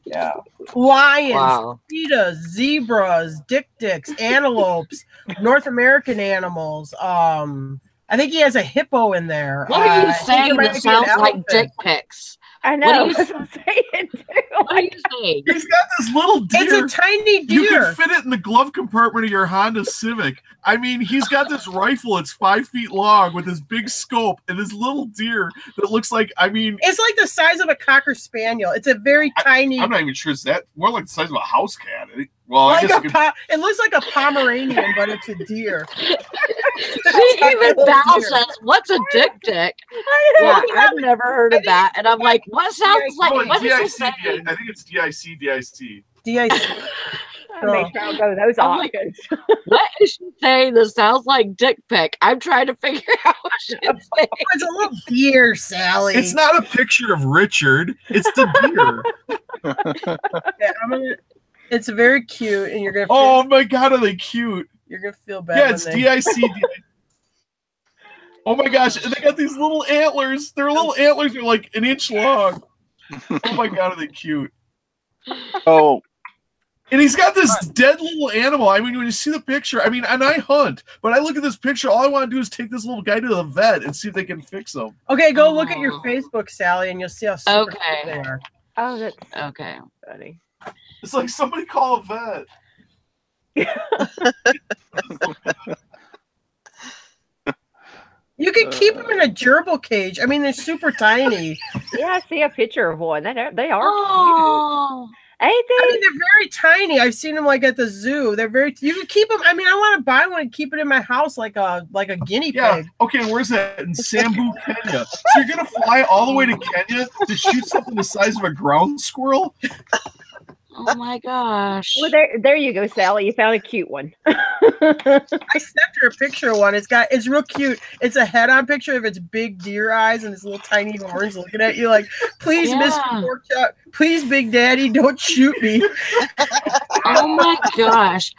Yeah. Lions, Wow. cheetahs, zebras, dicks, antelopes, North American animals. I think he has a hippo in there. What are you saying that sounds like dick pics? I know. That's what I'm saying too. What are you saying? He's got this little deer. It's a tiny deer. You can fit it in the glove compartment of your Honda Civic. I mean, he's got this rifle. It's 5 feet long with this big scope and this little deer that looks like, I mean... It's like the size of a Cocker Spaniel. It's a very tiny... I'm not even sure it's that. More like the size of a house cat. Well, like I guess it looks like a Pomeranian, but it's a deer. Even Val says, what's a dick? Yeah, I've never heard of that. And I'm like, what sounds like, what is he saying? I think it's DIC. DIC. Make sure I'll go those options. What is she saying that sounds like dick pic? I'm trying to figure out what she's saying. It's a little deer, Sally. It's not a picture of Richard. It's the deer. Yeah, it's very cute, and you're gonna. Oh my God, are they cute? You're gonna feel bad. Yeah, it's DIC. Oh my gosh, and they got these little antlers. Their little antlers are like an inch long. Oh my God, are they cute? Oh. And he's got this dead little animal. I mean, when you see the picture, I mean, and I hunt, but I look at this picture, all I want to do is take this little guy to the vet and see if they can fix him. Okay, go look at your Facebook, Sally, and you'll see how super cute they are. Oh, that's okay. Funny. It's like somebody call a vet. You could keep them in a gerbil cage. I mean, they're super tiny. Yeah, I see a picture of one. They are Oh. Ain't I they? mean, they're very tiny. I've seen them like at the zoo. They're very. You can keep them. I mean, I want to buy one and keep it in my house like a guinea pig. Okay, where's that? In Sambu, Kenya. So you're gonna fly all the way to Kenya to shoot something the size of a ground squirrel? Oh my gosh. Well, there you go, Sally. You found a cute one. I sent her a picture of one. It's real cute. It's a head-on picture of its big deer eyes and its little tiny horns looking at you like, please, Mr. Pork Chop, please, Big Daddy, don't shoot me. Oh my gosh.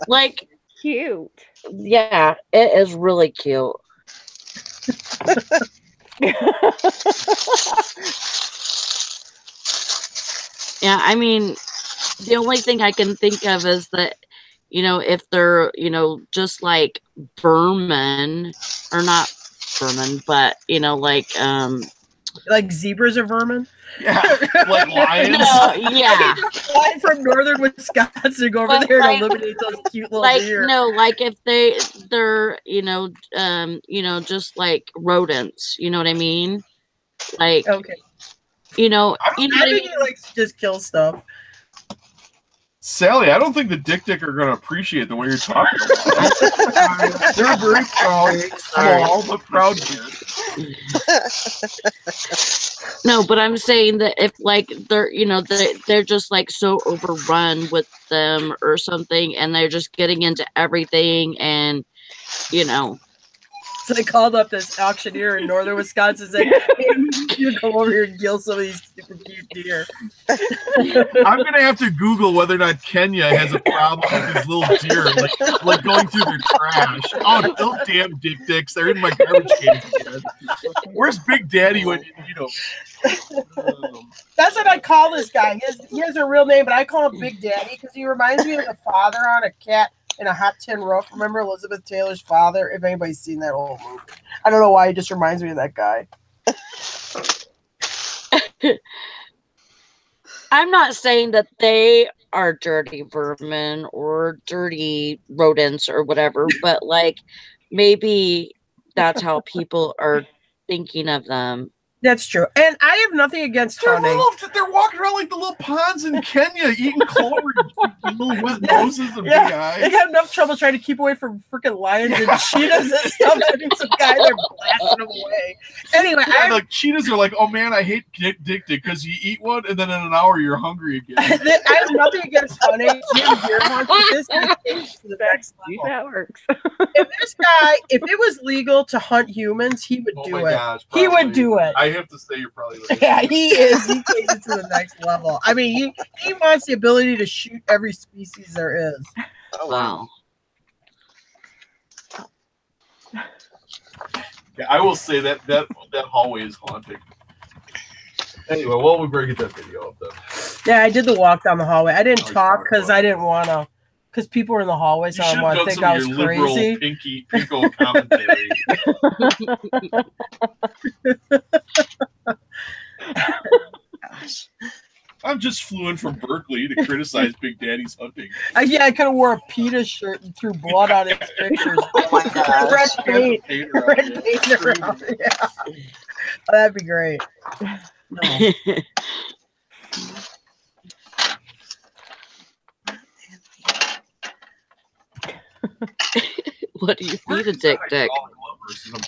Like, Cute. yeah, it is really cute. Yeah, I mean, the only thing I can think of is that, if they're, just like vermin, or not vermin, but, like zebras are vermin? Yeah, like lions. No, yeah. Fly from northern Wisconsin, go over there and eliminate those cute little deer. No, like if they're, just like rodents, you know what I mean? Like, okay. I think he likes to just kill stuff. Sally, I don't think the Dick are going to appreciate the way you're talking about it. They're very proud, small, but proud deer. No, but I'm saying that if like they're, they're just like so overrun with them or something, and they're just getting into everything, and So they called up this auctioneer in northern Wisconsin and said, hey, you come over here and kill some of these super cute deer. I'm going to have to Google whether or not Kenya has a problem with these little deer, like going through their trash. Oh, those damn dicks. They're in my garbage can again. Where's Big Daddy when, That's what I call this guy. He has a real name, but I call him Big Daddy because he reminds me of the father on a cat in a Hot Tin Roof. Remember Elizabeth Taylor's father? If anybody's seen that old movie. I don't know why he just reminds me of that guy. I'm not saying that they are dirty vermin or dirty rodents or whatever, but like maybe that's how people are thinking of them. That's true. And I have nothing against hunting. They're walking around like the little ponds in Kenya eating clover and little with noses and big eyes. They got enough trouble trying to keep away from freaking lions and cheetahs and stuff. I mean, some guy there blasting them away. Anyway, like cheetahs are like, oh man, I hate Dick because you eat one and then in an hour you're hungry again. I have nothing against hunting. Jim deer hunts, but this guy takes it to the next level. That works. If it was legal to hunt humans, he would do it. Gosh, he would do it. I have to say you're probably right. Yeah, he is. He takes it to the next level. I mean, he wants the ability to shoot every species there is. Oh, wow. Yeah, I will say that hallway is haunting. Anyway, well, we better get that video up then. Yeah, I did the walk down the hallway. I didn't talk because I didn't want to. Because people were in the hallway, so I didn't want to think I was crazy. Pinko commentary. I'm just flew in from Berkeley to criticize Big Daddy's hunting. Yeah, I kind of wore a PETA shirt and threw blood on his pictures. Oh my gosh. Red paint around. Yeah. Oh, that'd be great. No. What do you feed a Dick? I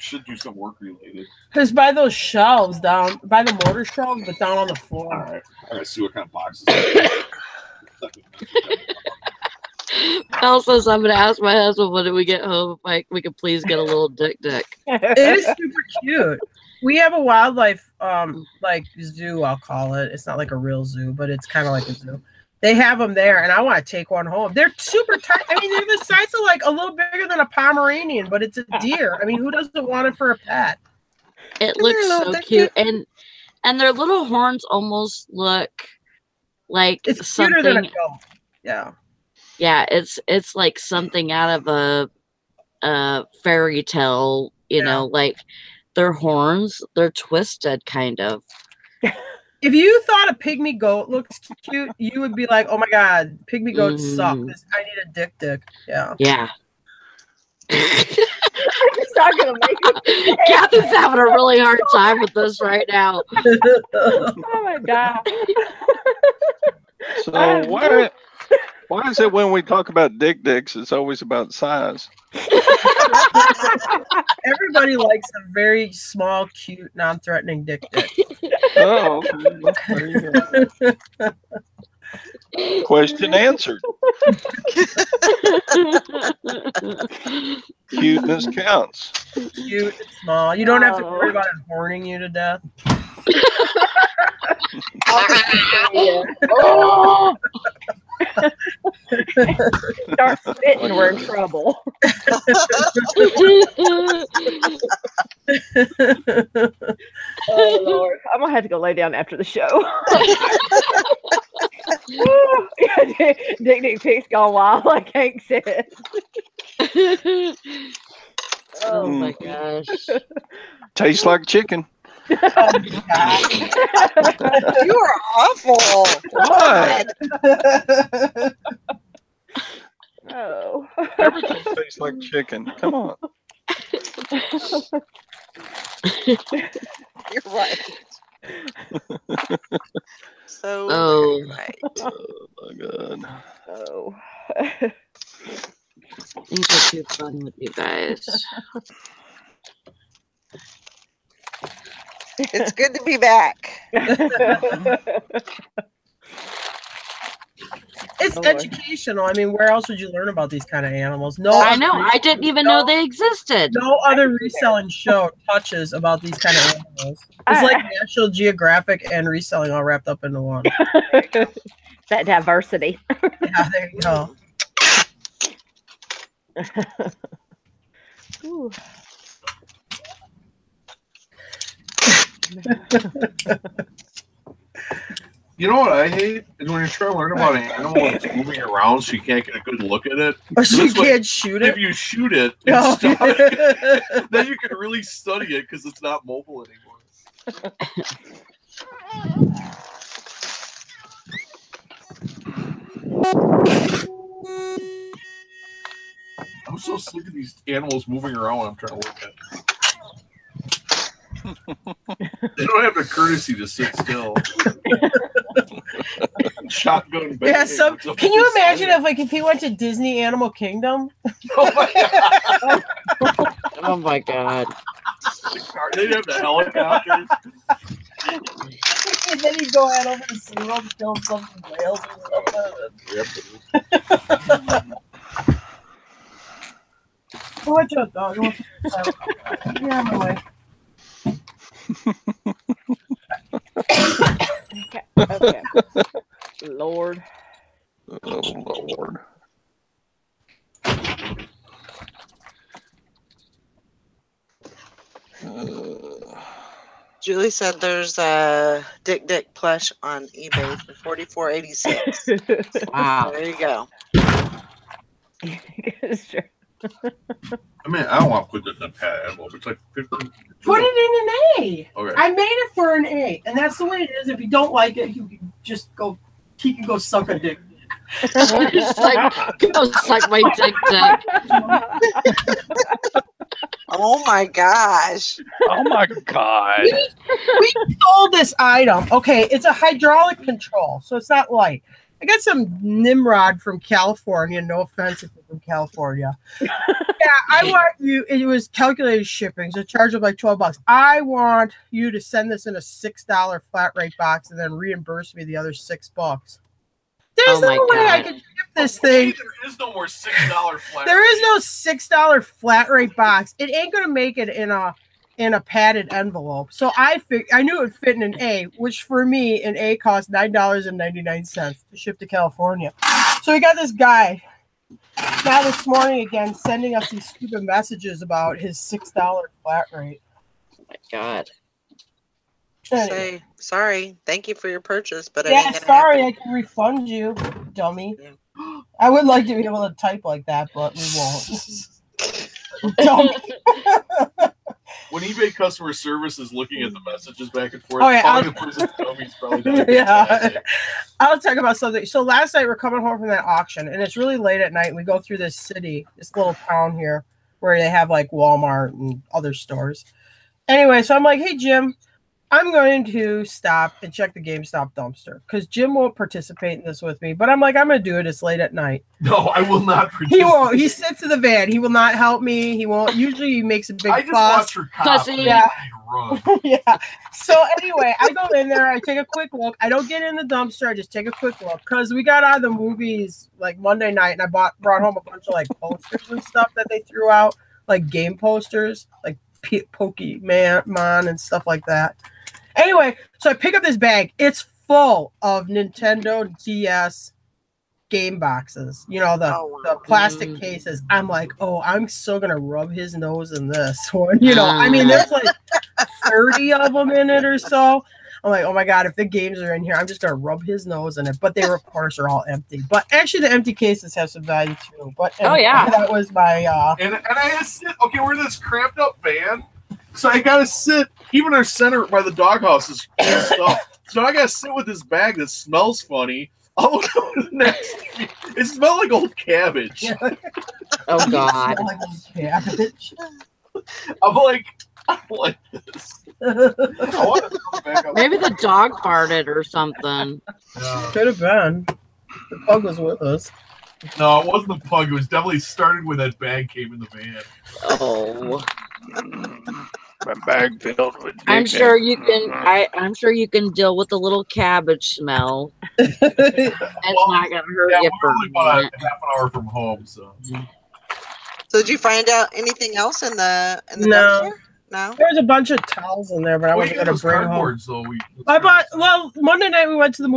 should do some work related. It's by those shelves down, by the mortar shelves, but down on the floor. All right. I gotta see what kind of boxes. Mel says I'm gonna ask my husband when we get home if we could please get a little Dick. It is super cute. We have a wildlife like zoo, I'll call it. It's not like a real zoo, but it's kind of like a zoo. They have them there, and I want to take one home. They're super tight. I mean, they're the size of like a little bigger than a Pomeranian, but it's a deer. I mean, who doesn't want it for a pet? It looks so cute, and their little horns almost look like it's something. Cuter than a goat. Yeah. Yeah, it's like something out of a fairy tale. You know, like their horns, they're twisted, kind of. If you thought a pygmy goat looks cute, you would be like, "Oh my god, pygmy goats suck. I need a dick." Yeah. Yeah. It's not gonna make it. Kathy's having a really hard time with this right now. Oh my god. So why is it when we talk about dicks, it's always about size? Everybody likes a very small, cute, non-threatening dick. Oh, okay. There you go. Question answered. Cuteness counts. Cute, small. You don't have to worry about it horning you to death. Start spitting, we're in trouble. Oh Lord, I'm gonna have to go lay down after the show. Dick Pick's gone wild, like Hank said. Oh my gosh. Tastes like chicken. Oh, You are awful. What? Oh. Everything tastes like chicken. Come on. You're right. So Oh. right. Oh my god. Oh. Things are too fun with you guys. It's good to be back. It's educational. I mean, where else would you learn about these kind of animals? No, I know. I didn't even know they existed. No other reselling show touches about these kind of animals. It's like National Geographic and reselling all wrapped up into one. That diversity. Yeah, there you go. Ooh. You know what I hate is when you're trying to learn about an animal that's moving around, so you can't get a good look at it. Or so you This way, can't shoot it. If you shoot it, and No. stop it, then you can really study it because it's not mobile anymore. I'm so sick of these animals moving around when I'm trying to look at them. They don't have the courtesy to sit still. Shotgun bang. Yeah, can you imagine if he went to Disney Animal Kingdom? Oh my god. Oh my god. They'd have the helicopters. And then he'd go out over to SeaWorld and kill himself some whales and stuff. Watch out, dog. Yeah, my way. Okay. Lord. Oh Lord. Julie said there's a Dick plush on eBay for $44.86. Wow. There you go. It's true. I mean, I don't want to put this in a pad envelope. It's like 15. Put it in an A. Okay. I made it for an A, and that's the way it is. If you don't like it, you can just go. He can go suck a dick. It's like, go suck my dick. Oh my gosh. Oh my god. We sold this item. Okay, it's a hydraulic control, so it's not light. I got some Nimrod from California. No offense if you're from California. Yeah, I want you. It was calculated shipping, so charge of like $12. I want you to send this in a $6 flat rate box and then reimburse me the other $6. There's no way I can ship this thing. There is no more $6 flat. There is no $6 flat rate box. It ain't gonna make it in a padded envelope. So I knew it would fit in an A, which for me an A cost $9.99 to ship to California. So we got this guy now this morning again sending us these stupid messages about his $6 flat rate. Oh my god. Say sorry. Thank you for your purchase, but Yeah, sorry, I can refund you, dummy. Yeah. I would like to be able to type like that, but we won't. Dummy. When eBay customer service is looking at the messages back and forth, Oh, yeah, probably the person's dummy's probably not a good Yeah. time. I'll talk about something. So last night we're coming home from that auction, and it's really late at night. And we go through this city, this little town here, where they have like Walmart and other stores. Anyway, so I'm like, hey Jim, I'm going to stop and check the GameStop dumpster because Jim won't participate in this with me. But I'm like, I'm going to do it. It's late at night. No, I will not participate. He won't. He sits in the van. He will not help me. He won't. Usually he makes a big I just fuss. watch her cop. Yeah. Yeah. So anyway, I go in there. I take a quick look. I don't get in the dumpster. I just take a quick look because we got out of the movies like Monday night, and I brought home a bunch of like posters and stuff that they threw out, like game posters, like Pokemon and stuff like that. Anyway, so I pick up this bag. It's full of Nintendo DS game boxes. You know, the plastic cases. I'm like, oh, I'm still going to rub his nose in this one. You know, I mean, there's like 30 of them in it or so. I'm like, oh my God, if the games are in here, I'm just going to rub his nose in it. But they, of course, are all empty. But actually, the empty cases have some value too. But that was my... And I had to sit, okay, we're in this cramped up van. So I gotta sit, even our center by the doghouse is stuff. So I gotta sit with this bag that smells funny. I'll go to the next. It smelled like old cabbage. Oh God. Like old cabbage. I'm like, I don't like this. Maybe the dog farted or something. Could have been. The pug was with us. No, it wasn't the pug. It was definitely started when that bag came in the van. Oh. My bag filled with I'm sure you can. I'm sure you can deal with the little cabbage smell. It's not gonna hurt you for only about half an hour from home. So did you find out anything else in the No. dumpster? No. There was a bunch of towels in there, but I wasn't going to bring home. So I bought. Well, Monday night we went to the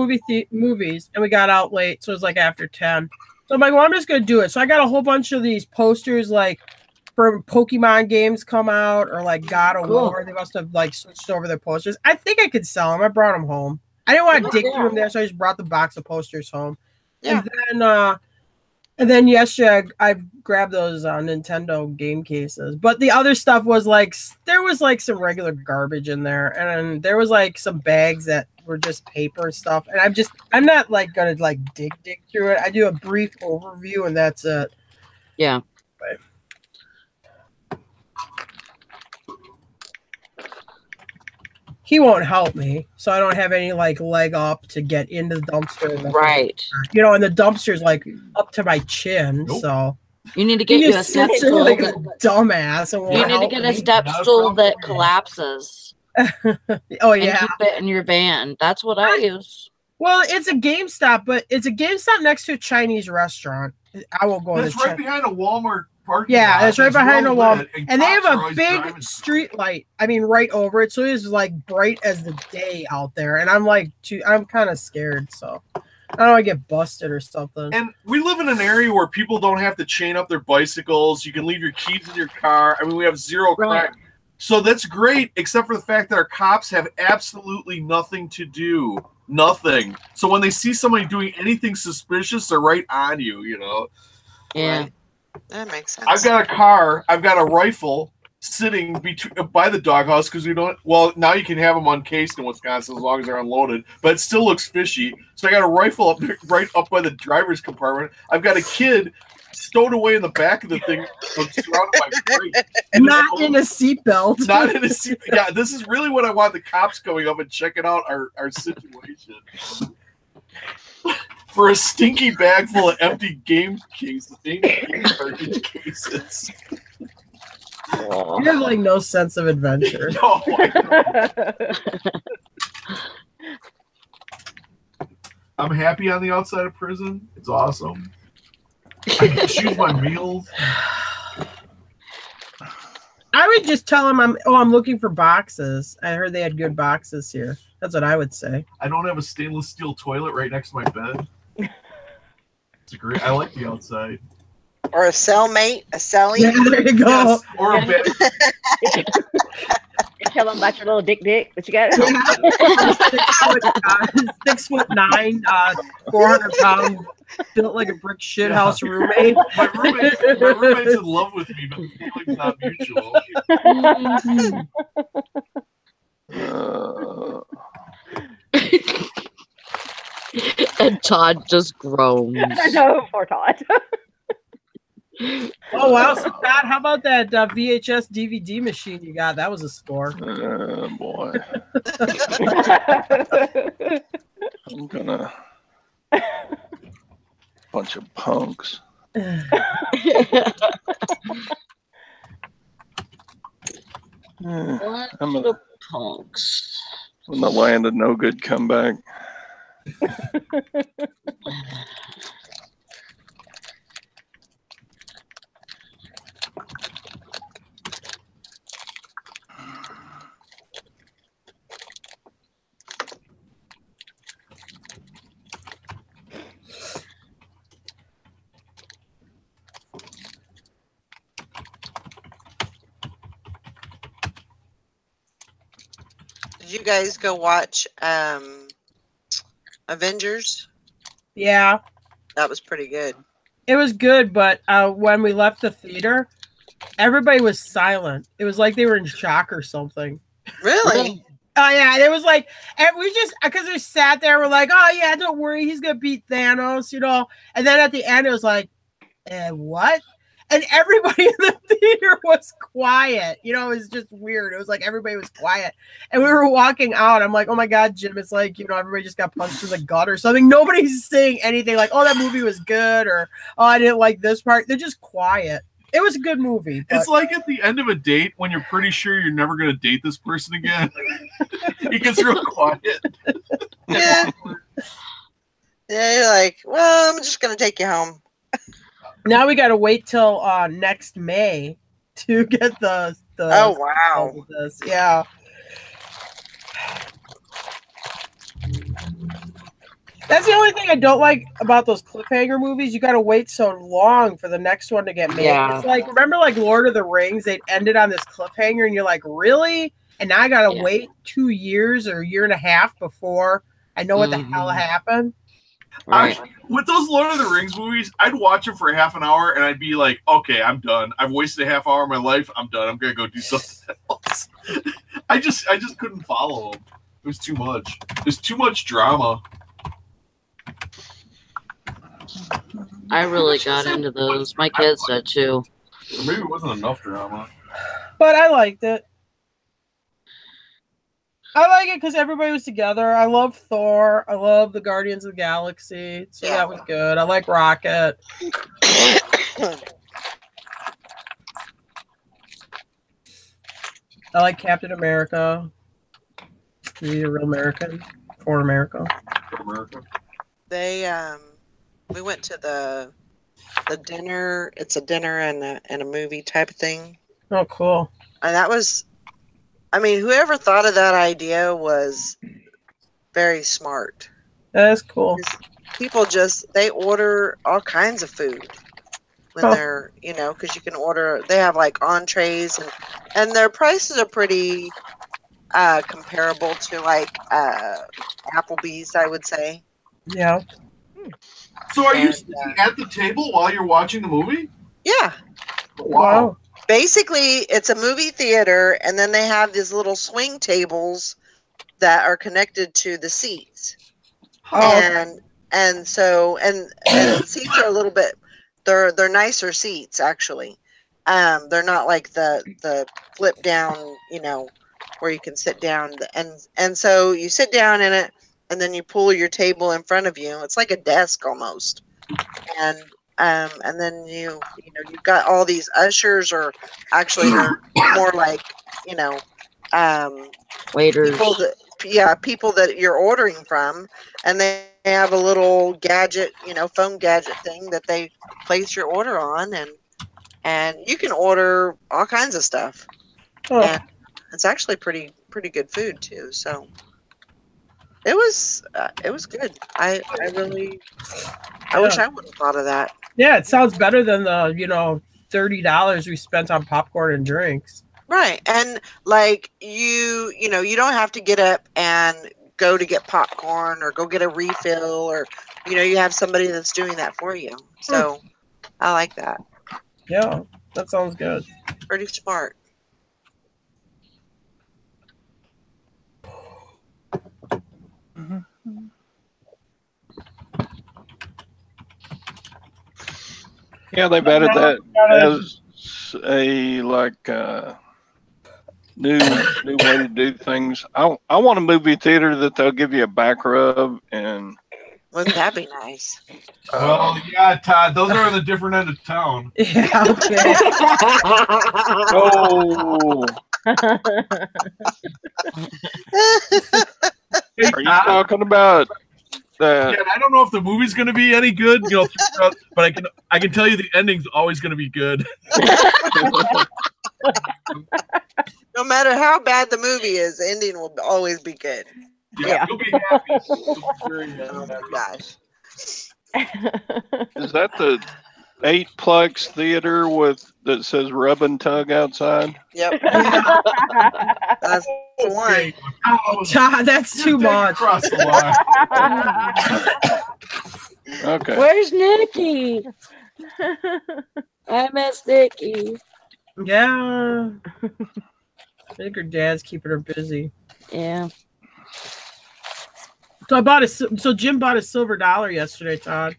movies and we got out late, so it was like after 10. So I'm like, well, I'm just going to do it. So I got a whole bunch of these posters, like for Pokemon games come out or like God of War. They must have like switched over their posters. I think I could sell them. I brought them home. I didn't want to dig through them there, so I just brought the box of posters home. Yeah. And then yesterday I grabbed those Nintendo game cases. But the other stuff was like, there was like some regular garbage in there. And there was like some bags that were just paper stuff. And I'm not like going to like dig through it. I do a brief overview and that's it. Yeah. But he won't help me, so I don't have any like leg up to get into the dumpster. Right. You know, and the dumpster's like up to my chin, so you need to get you a step stool. Like a dumbass. You need to get a step stool that collapses. Oh yeah. And keep it in your van. That's what I use. Well, it's a GameStop, but it's a GameStop next to a Chinese restaurant. I won't go. That's right behind a Walmart. Yeah, that's right behind the wall. And they have a big street light. I mean, right over it. So it is like bright as the day out there. And I'm like, I'm kind of scared. So I don't want to get busted or something. And we live in an area where people don't have to chain up their bicycles. You can leave your keys in your car. I mean, we have zero crime. So that's great, except for the fact that our cops have absolutely nothing to do. Nothing. So when they see somebody doing anything suspicious, they're right on you, you know? Yeah. Right. That makes sense. I've got a car. I've got a rifle sitting by the doghouse because we don't. Well, now you can have them uncased in Wisconsin as long as they're unloaded, but it still looks fishy. So I got a rifle right up by the driver's compartment. I've got a kid stowed away in the back of the thing, surrounded by freight. Not in a seatbelt. Not in a seatbelt. Yeah, this is really what I want the cops coming up and checking out our situation. For a stinky bag full of empty game cases, cartridge cases. You have like no sense of adventure. No, I'm happy on the outside of prison. It's awesome. I can choose my meals. I would just tell him I'm looking for boxes. I heard they had good boxes here. That's what I would say. I don't have a stainless steel toilet right next to my bed. It's great. I like the outside. Or a cellmate, a cellie. Yeah, there you go. Yes, or a bed. Tell them about your little dick that you got. 6'9", 400-pound, built like a brick shit house roommate. My roommate's in love with me, but the feeling's not mutual. And Todd just groans. I know, poor Todd. Oh wow, so Pat, how about that VHS DVD machine you got? That was a score. Boy. I'm gonna bunch of punks. I'm Bunch of punks. in the land of no good comeback. Did you guys go watch Avengers? Yeah, That was pretty good. it was good, but when we left the theater, everybody was silent. It was like they were in shock or something. Really? Oh yeah, it was like, and we just because we sat there, we're like, oh yeah, don't worry, he's gonna beat Thanos, And then at the end, it was like, what? And everybody in the theater was quiet. It was just weird. It was like everybody was quiet, and we were walking out. I'm like, oh my god, Jim, it's like everybody just got punched in the gut or something. Nobody's saying anything like, oh, that movie was good, or oh, I didn't like this part. They're just quiet. It was a good movie. It's like at the end of a date when you're pretty sure you're never going to date this person again. He gets real quiet. Yeah. Yeah, you're like, well, I'm just going to take you home. Now we got to wait till next May to get the oh, wow. This. Yeah. That's the only thing I don't like about those cliffhanger movies. You got to wait so long for the next one to get made. Yeah. It's like, remember like Lord of the Rings? They ended on this cliffhanger and you're like, really? And now I got to wait 2 years or a year and a half before I know what the hell happened. Right. With those Lord of the Rings movies, I'd watch them for half an hour and I'd be like, okay, I'm done. I've wasted a half hour of my life. I'm done. I'm going to go do something else. I just couldn't follow them. It was too much. There's too much drama. I really got into those. My kids did too. Or maybe it wasn't enough drama. But I liked it. I like it because everybody was together. I love Thor. I love the Guardians of the Galaxy. So that was good. I like Rocket. I like Captain America. He's a real American. For America. They we went to the dinner. It's a dinner and a movie type of thing. Oh, cool. And that was, I mean, whoever thought of that idea was very smart. That's cool. People they order all kinds of food when they're, because you can order, they have like entrees and their prices are pretty comparable to like Applebee's, I would say. Yeah. So are you sitting at the table while you're watching the movie? Yeah. Wow. Basically, it's a movie theater, and then they have these little swing tables that are connected to the seats. Oh. And so the seats are a little bit, they're nicer seats actually. They're not like the flip down, where you can sit down, and so you sit down in it, and then you pull your table in front of you. It's like a desk almost, and then you've got all these ushers, or actually they're more like waiters. People that you're ordering from, and they have a little gadget, phone gadget thing that they place your order on, and you can order all kinds of stuff. Oh. And it's actually pretty good food too. So it was good. I wish I would have thought of that. Yeah, it sounds better than the $30 we spent on popcorn and drinks. Right, and like you don't have to get up and go to get popcorn or go get a refill, or you have somebody that's doing that for you. So I like that. Yeah, that sounds good. Pretty smart. Yeah, they've added that as a new way to do things. I want a movie theater that they'll give you a back rub and. Wouldn't that be nice? Well, yeah, Todd, those are on the different end of town. Yeah, okay. Oh, Hey, are you Todd, talking about that? yeah, I don't know if the movie's going to be any good, but I can tell you the ending's always going to be good. No matter how bad the movie is, the ending will always be good. Yeah, you'll be happy. You'll be very Oh my happy. gosh. Is that the 8-plex theater that says rub and tug outside? Yep. Yeah. That's the one. Okay. Todd, that's too much. Across the line. Okay. Where's Nikki? I miss Nikki. Yeah. I think her dad's keeping her busy. Yeah. So Jim bought a silver dollar yesterday, Todd.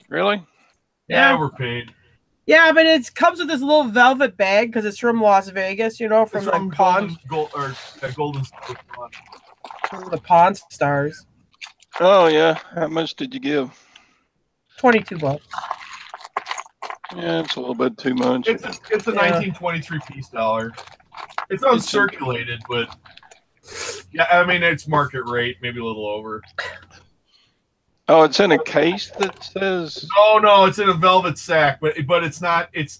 Really? Yeah, we're paid. Yeah, but it comes with this little velvet bag because it's from Las Vegas, from It's the from Pawn Golden from the Pawn Stars. Oh yeah. How much did you give? $22. Yeah, it's a little bit too much. It's a 1923 piece dollar. It's uncirculated, but yeah, I mean it's market rate, maybe a little over. Oh, it's in a case that says. No, it's in a velvet sack, but it's not. It's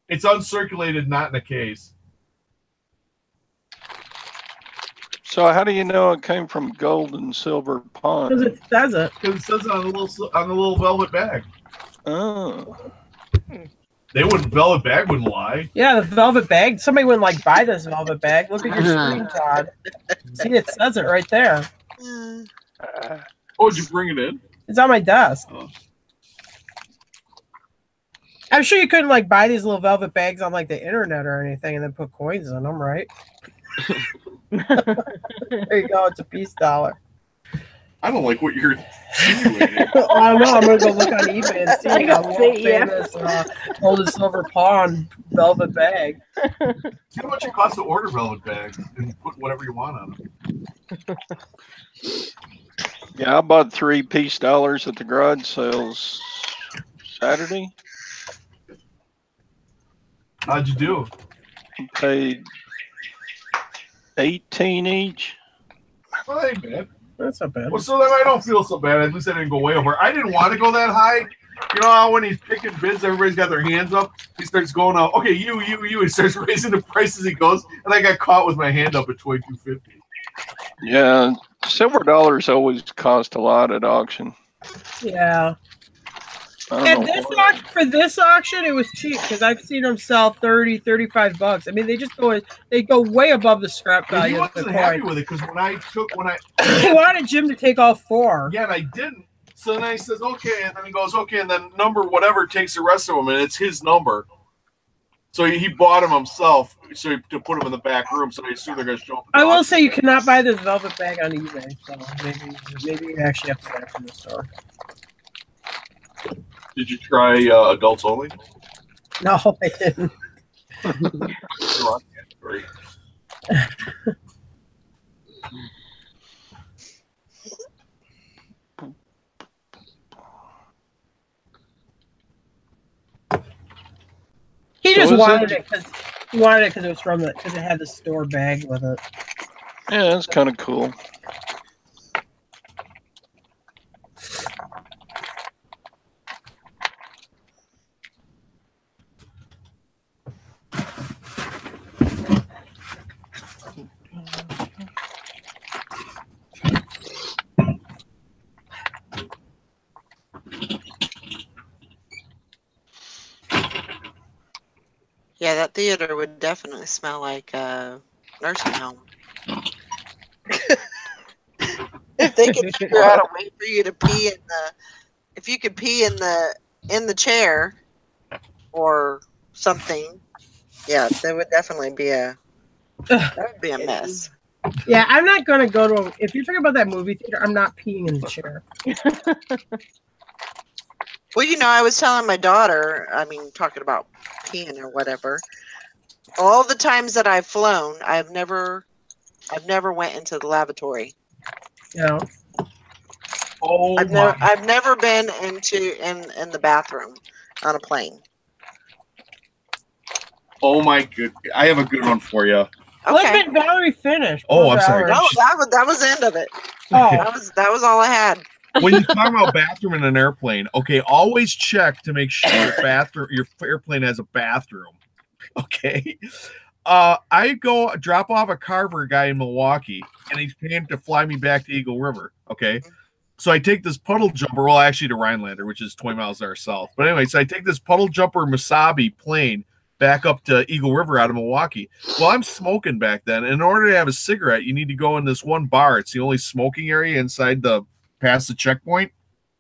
uncirculated, not in a case. So how do you know it came from Gold and Silver Pond? Because it says it. Because it says it on the little velvet bag. Oh. Velvet bag wouldn't lie. Yeah, the velvet bag. Somebody wouldn't buy this velvet bag. Look at your screen, Todd. See, it says it right there. Oh, did you bring it in? It's on my desk. Oh. I'm sure you couldn't buy these little velvet bags on the internet or anything and then put coins in them, right? There you go. It's a peace dollar. I don't like what you're insinuating. I don't know. I'm gonna go look on eBay and see I a got world see, yeah. famous gold and silver pawn velvet bag. See how much it costs to order velvet bags and put whatever you want on them. Yeah, I bought 3 peace dollars at the garage sales Saturday. How'd you do? Paid 18 each. Well, that ain't bad. That's not bad. Well, so then I don't feel so bad. At least I didn't go way over. I didn't want to go that high. You know how when he's picking bids, everybody's got their hands up. He starts going out. Okay, you. He starts raising the price as he goes, and I got caught with my hand up at $22.50. Yeah, silver dollars always cost a lot at auction. Yeah. I And don't know. for this auction, it was cheap because I've seen them sell $30-$35. I mean, they go way above the scrap But he value of the wasn't happy coin. with it because when I He wanted Jim to take all 4. yeah, and I didn't. So then I says okay, and then he goes okay, and then number whatever takes the rest of them, and it's his number. So he bought them himself, to put them in the back room. So I assume they're going to show up. I will say you cannot buy this velvet bag on eBay. So maybe you actually have to buy it from the store. Did you try adults only? No, I didn't. Great. He So just is wanted it- it because it was because it had the store bag with it. Yeah, that's kind of cool. Yeah, that theater would definitely smell like a nursing home. If they could figure out a way for you to pee if you could pee in the chair or something, yeah, that would definitely be that would be a mess. Yeah, I'm not gonna go to. If you're talking about that movie theater, I'm not peeing in the chair. Well, I was telling my daughter, talking about peeing or whatever. All the times that I've flown, I've never went into the lavatory. Yeah. Oh I've never been in the bathroom on a plane. Oh my good! I have a good one for you. Okay. Let Valerie finish. Oh, I'm sorry. No, that was the end of it. Oh, That was all I had. When you talk about bathroom in an airplane, okay, always check to make sure your airplane has a bathroom. Okay. I go drop off a car for a guy in Milwaukee, and he's paying to fly me back to Eagle River. Okay. So I take this puddle jumper, well, actually to Rhinelander, which is 20 miles to our south. But anyway, so I take this puddle jumper Masabi plane back up to Eagle River out of Milwaukee. Well, I'm smoking back then. In order to have a cigarette, you need to go in this one bar. It's the only smoking area inside past the checkpoint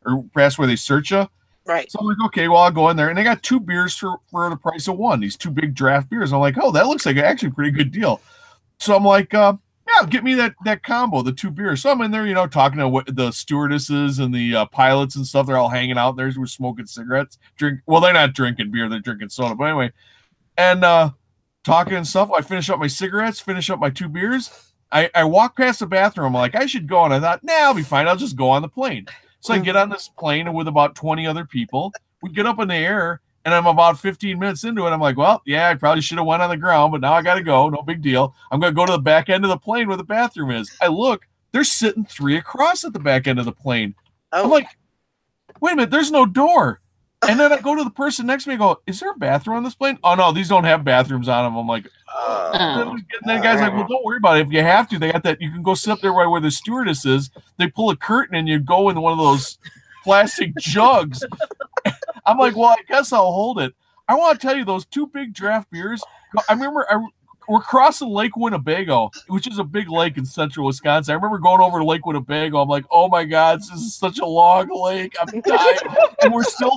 or past where they search you. Right. So I'm like, okay, well, I'll go in there. And they got 2 beers for the price of 1, these 2 big draft beers. I'm like, oh, that looks like actually a pretty good deal. So I'm like, yeah, get me that combo, the 2 beers. So I'm in there, talking to the stewardesses and the pilots and stuff. They're all hanging out there. We're smoking cigarettes. Well, they're not drinking beer. They're drinking soda. But anyway, and talking and stuff. I finish up my cigarettes, finish up my 2 beers. I walk past the bathroom. I'm like, I should go. And I thought, nah, I'll be fine. I'll just go on the plane. So I get on this plane with about 20 other people. We get up in the air, and I'm about 15 minutes into it. I'm like, well, yeah, I probably should have went on the ground, but now I got to go. No big deal. I'm going to go to the back end of the plane where the bathroom is. I look, they're sitting 3 across at the back end of the plane. I'm like, wait a minute, there's no door. And then I go to the person next to me and go, is there a bathroom on this plane? Oh, no, these don't have bathrooms on them. I'm like, and then the guy's like, well, don't worry about it. If you have to, they got that. You can go sit up there right where the stewardess is. They pull a curtain and you go in one of those plastic jugs. I'm like, well, I guess I'll hold it. I want to tell you, those 2 big draft beers. I remember we're crossing Lake Winnebago, which is a big lake in central Wisconsin. I remember going over to Lake Winnebago. I'm like, oh my God, this is such a long lake. I'm dying. And we're still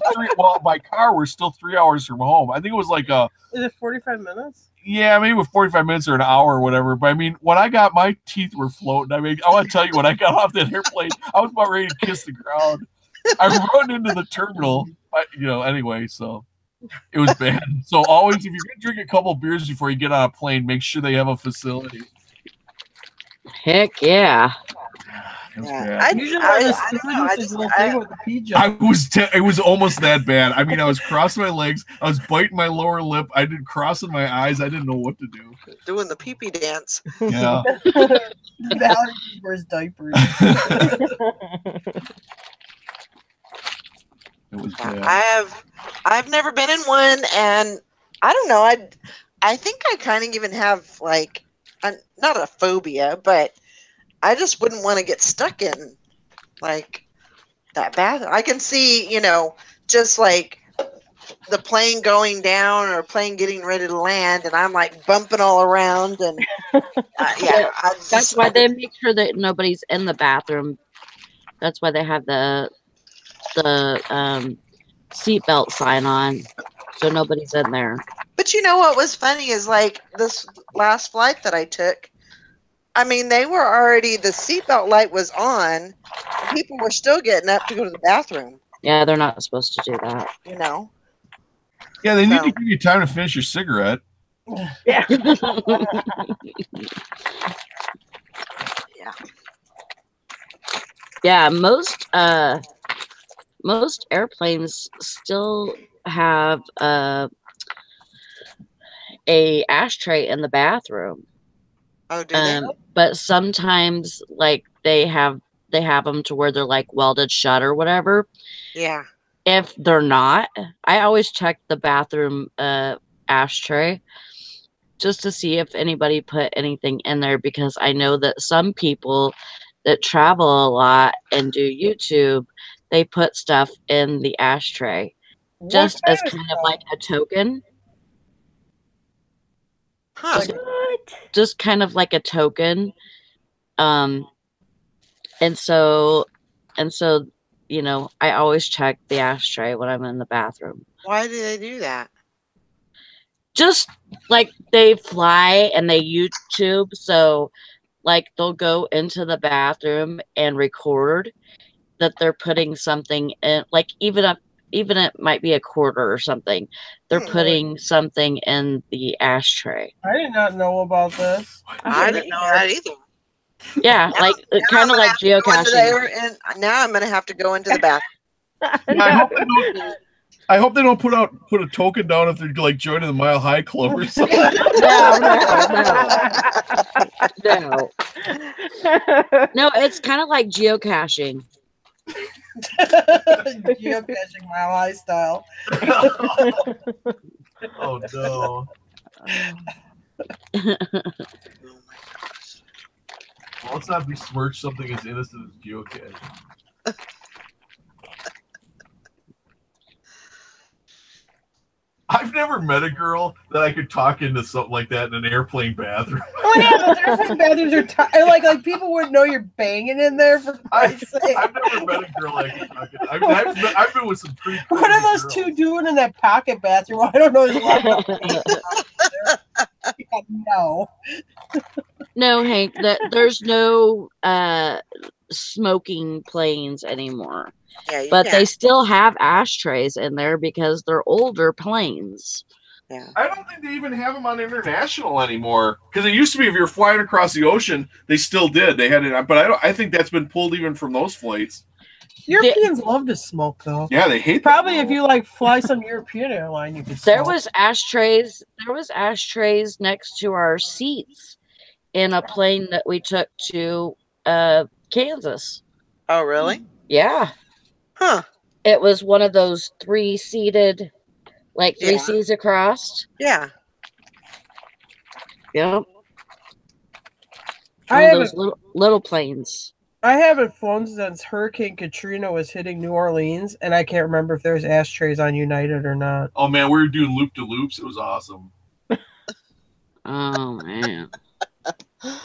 by car, we're still 3 hours from home. I think it was like is it 45 minutes? Yeah, maybe with 45 minutes or an hour or whatever. But I mean, when I got my teeth were floating, I mean, I want to tell you, when I got off that airplane, I was about ready to kiss the ground. I run into the terminal, anyway, so it was bad. So always, if you're going to drink a couple beers before you get on a plane, make sure they have a facility. Heck yeah. It was Yeah. bad. Usually, It was almost that bad. I mean, I was crossing my legs. I was biting my lower lip. I did crossing my eyes. I didn't know what to do. Doing the pee-pee dance. Yeah. Valerie wears diapers. It was bad. I've never been in one, and I don't know. I think I kind of even have like not a phobia, but I just wouldn't want to get stuck in like that bathroom. I can see, just like the plane going down or plane getting ready to land, and I'm like bumping all around, and that's why they make sure that nobody's in the bathroom. That's why they have the seatbelt sign on, so nobody's in there. But what was funny is like this last flight that I took. I mean, they were already, the seatbelt light was on, and people were still getting up to go to the bathroom. Yeah, they're not supposed to do that. Yeah, they need to give you time to finish your cigarette. Yeah. Yeah. Yeah, most airplanes still have a ashtray in the bathroom. Oh, do they? But sometimes, like, they have them to where they're like welded shut or whatever. Yeah. If they're not, I always check the bathroom ashtray just to see if anybody put anything in there, because I know that some people that travel a lot and do YouTube, they put stuff in the ashtray just as kind of like a token. Huh. Just kind of like a token. And so, I always check the ashtray when I'm in the bathroom. Why do they do that? Just like they fly and they YouTube, so like they'll go into the bathroom and record that they're putting something in, like even even it might be a quarter or something. They're putting something in the ashtray. I did not know about this. I didn't know that either. Yeah, Now- like now kind I'm of gonna like have to go into geocaching. there, and now I'm going to have to go into the bathroom. I hope they don't put a token down if they're like joining the Mile High Club or something. No. No, it's kind of like geocaching. Geocaching Mile High style. Oh no. Oh my gosh. Well, let's not besmirch something as innocent as geocaching. I've never met a girl that I could talk into something like that in an airplane bathroom. Oh yeah, those airplane bathrooms are like people wouldn't know you're banging in there for Christ's sake. I've never met a girl I could talk into. I mean, I've been with some pretty crazy What are those girls. two doing in that pocket bathroom? I don't know. There's a lot of yeah, no. No, Hank, there's no smoking planes anymore. Yeah, you But can. they still have ashtrays in there because they're older planes. Yeah. I don't think they even have them on international anymore. Because it used to be if you were flying across the ocean, they still did. They had it, but I think that's been pulled even from those flights. Europeans love to smoke though. Yeah, they hate. Probably if you like fly some European airline, you could. There smoke. was ashtrays next to our seats in a plane that we took to Kansas. Oh, really? Yeah. Huh. It was one of those three seats across. Yeah. Yep. I One of those little planes. I haven't flown since Hurricane Katrina was hitting New Orleans, and I can't remember if there's ashtrays on United or not. Oh man, we were doing loop to loops. It was awesome. Oh man.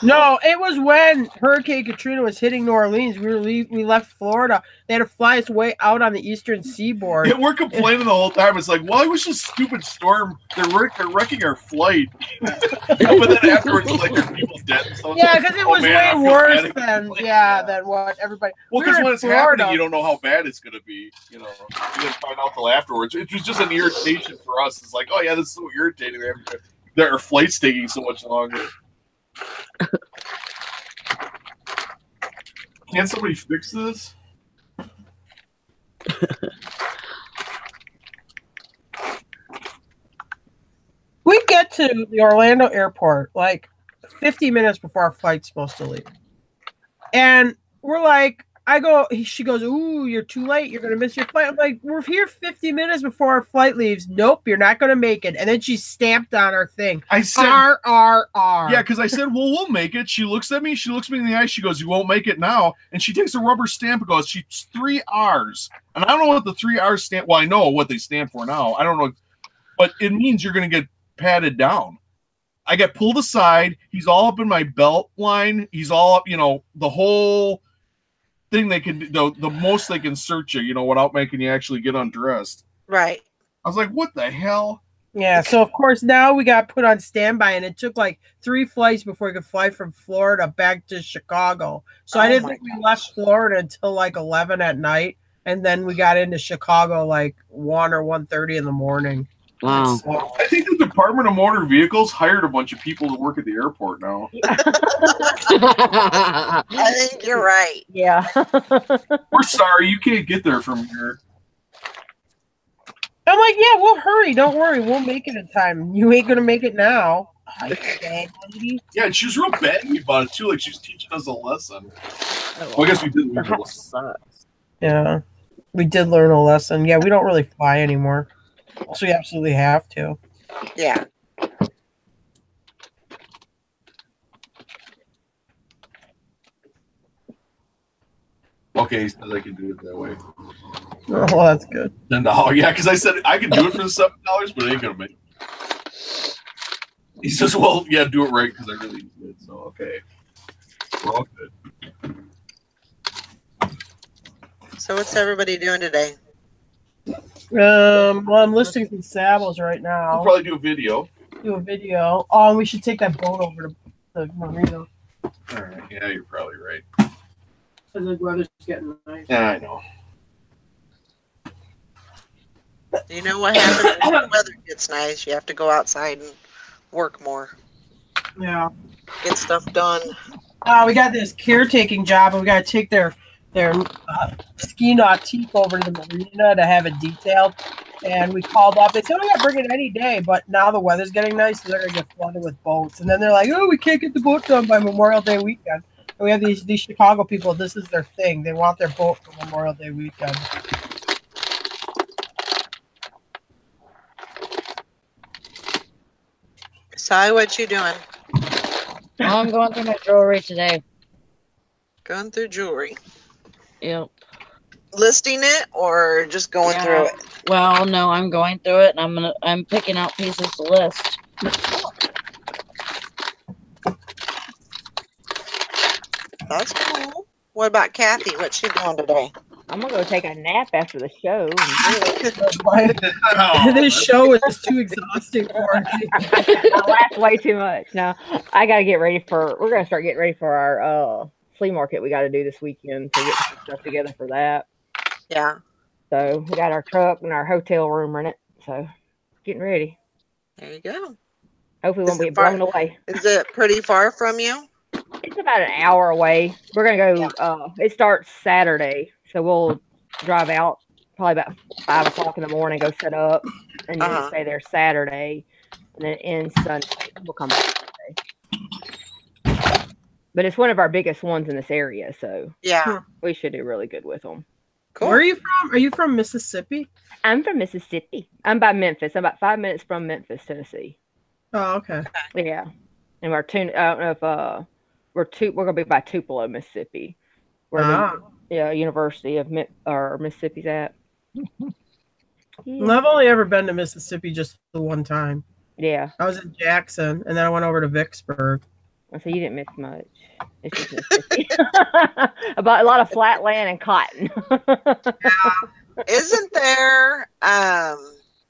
No, it was when Hurricane Katrina was hitting New Orleans. We left Florida. They had to fly us way out on the eastern seaboard. Yeah, we're complaining the whole time. It's like, why was this stupid storm? They're wrecking our flight. But then afterwards, it's like, there's people dead and stuff. Yeah, because it was man, I way feel worse bad. than what everybody. Well, we because were when in it's Florida. happening, you don't know how bad it's going to be. You know, you didn't find out till afterwards. It was just an irritation for us. It's like, oh yeah, this is so irritating. Their flight's taking so much longer. Can't somebody fix this? We get to the Orlando airport like 50 minutes before our flight's supposed to leave. And we're like, she goes, ooh, you're too late. You're going to miss your flight. I'm like, we're here 50 minutes before our flight leaves. Nope, you're not going to make it. And then she stamped on our thing. I said, R. Yeah, because I said, well, we'll make it. She looks at me. She looks me in the eye. She goes, you won't make it now. And she takes a rubber stamp and goes, she's 3 R's. And I don't know what the 3 R's stand. Well, I know what they stand for now. I don't know. But it means you're going to get patted down. I get pulled aside. He's all up in my belt line. He's all up, the whole thing they can do, the most they can search you, without making you actually get undressed. Right. I was like, what the hell? Yeah, so of course now we got put on standby, and it took like 3 flights before we could fly from Florida back to Chicago. So I didn't think we left Florida until like 11 at night, and then we got into Chicago like 1 or 1:30 in the morning. Wow. I think the Department of Motor Vehicles hired a bunch of people to work at the airport now. I think you're right. Yeah. We're sorry, you can't get there from here. I'm like, yeah, we'll hurry. Don't worry. We'll make it in time. You ain't going to make it now. Yeah, and she was real baggy about it, too. Like, she was teaching us a lesson. Well, I guess we did learn a lesson. Yeah, we did learn a lesson. Yeah, we don't really fly anymore. So we absolutely have to. Yeah. Okay, he says I can do it that way. Oh, well, that's good. No, yeah, because I said I can do it for the $7, but it ain't gonna make it. He says, "Well, yeah, do it right because I really did." So okay, we're all good. So what's everybody doing today? Well, I'm listing some saddles right now. We'll probably do a video. Oh, we should take that boat over to the marina. All right. Yeah, you're probably right. Because the weather's getting nice. Yeah, I know. You know what happens when the weather gets nice? You have to go outside and work more. Yeah. Get stuff done. We got this caretaking job, and we got to take their ski nautique over to the marina to have it detailed. And we called up. They said, "Oh yeah, bring it any day." But now the weather's getting nice, so they're gonna get flooded with boats. And then they're like, "Oh, we can't get the boat done by Memorial Day weekend." And we have these Chicago people. This is their thing. They want their boat for Memorial Day weekend. Si, what you doing? Well, I'm going through my jewelry today. Going through jewelry. Yep. Listing it or just going through it? Well, no, I'm going through it, and I'm picking out pieces to list. That's cool. What about Kathy? What's she doing today? I'm gonna go take a nap after the show. This show is too exhausting for me. I laughed way too much. Now I gotta get ready for. We're gonna start getting ready for our flea market we got to do this weekend to get some stuff together for that. Yeah. So we got our truck and our hotel room in it. So getting ready. There you go. Hopefully, we won't be blown away. Is it pretty far from you? It's about an hour away. We're gonna go. It starts Saturday, so we'll drive out probably about 5 o'clock in the morning, go set up, and then stay there Saturday, and then ends Sunday. We'll come back Sunday. But it's one of our biggest ones in this area, so yeah, we should do really good with them. Cool. Where are you from? Are you from Mississippi? I'm from Mississippi. I'm by Memphis. I'm about 5 minutes from Memphis, Tennessee. Oh, okay. Yeah, and we're I don't know if we're gonna be by Tupelo, Mississippi, where the University of Mississippi's at. Well, I've only ever been to Mississippi just the one time. Yeah, I was in Jackson, and then I went over to Vicksburg. So you didn't miss much. It's just Mississippi. About a lot of flat land and cotton. Isn't there?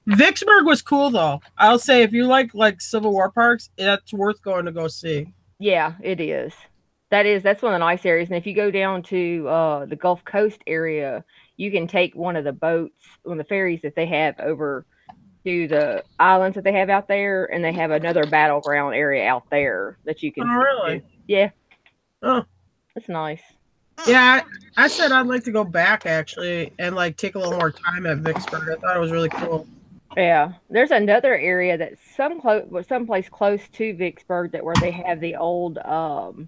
Vicksburg was cool though. I'll say if you like Civil War parks, that's worth going to go see. Yeah, it is. That's one of the nice areas. And if you go down to the Gulf Coast area, you can take one of the boats, one of the ferries that they have over to the islands that they have out there, and they have another battleground area out there that you can. Oh, really? Yeah. Oh, that's nice. Yeah, I said I'd like to go back actually and take a little more time at Vicksburg. I thought it was really cool. Yeah, there's another area that's someplace close to Vicksburg where they have the old the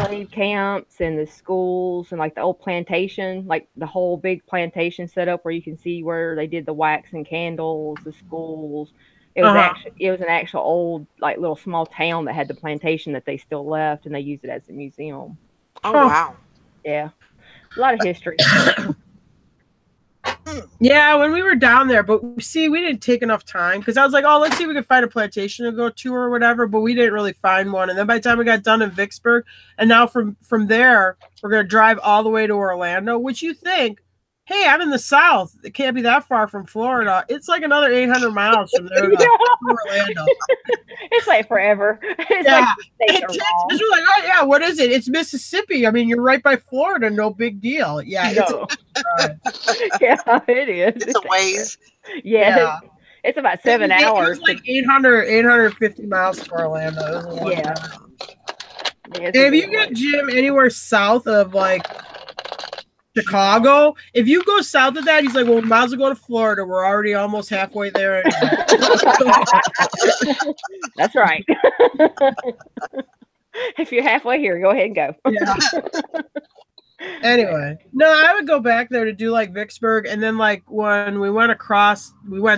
slave camps and the schools and the old plantation, the whole big plantation set up where you can see where they did the wax and candles, the schools. It was an actual old little small town that had the plantation that they still left, and they used it as a museum. Oh wow! Yeah, a lot of history. Yeah, when we were down there, but see, we didn't take enough time because I was like, oh, let's see if we can find a plantation to go to or whatever, but we didn't really find one. And then by the time we got done in Vicksburg, and now from there, we're going to drive all the way to Orlando, which you think, hey, I'm in the South. It can't be that far from Florida. It's another 800 miles from there to Orlando. It's forever. It's we're like, oh, yeah, what is it? It's Mississippi. I mean, you're right by Florida. No big deal. Yeah, yeah, it is. It's a ways. Yeah. It's about 7 hours. It's 850 miles to Orlando. Yeah. And if you get Jim anywhere south of Chicago, if you go south of that, he's like, well, we might as well go to Florida. We're already almost halfway there. That's right. If you're halfway here, go ahead and go. Yeah. Anyway, no, I would go back there to do Vicksburg, and then when we went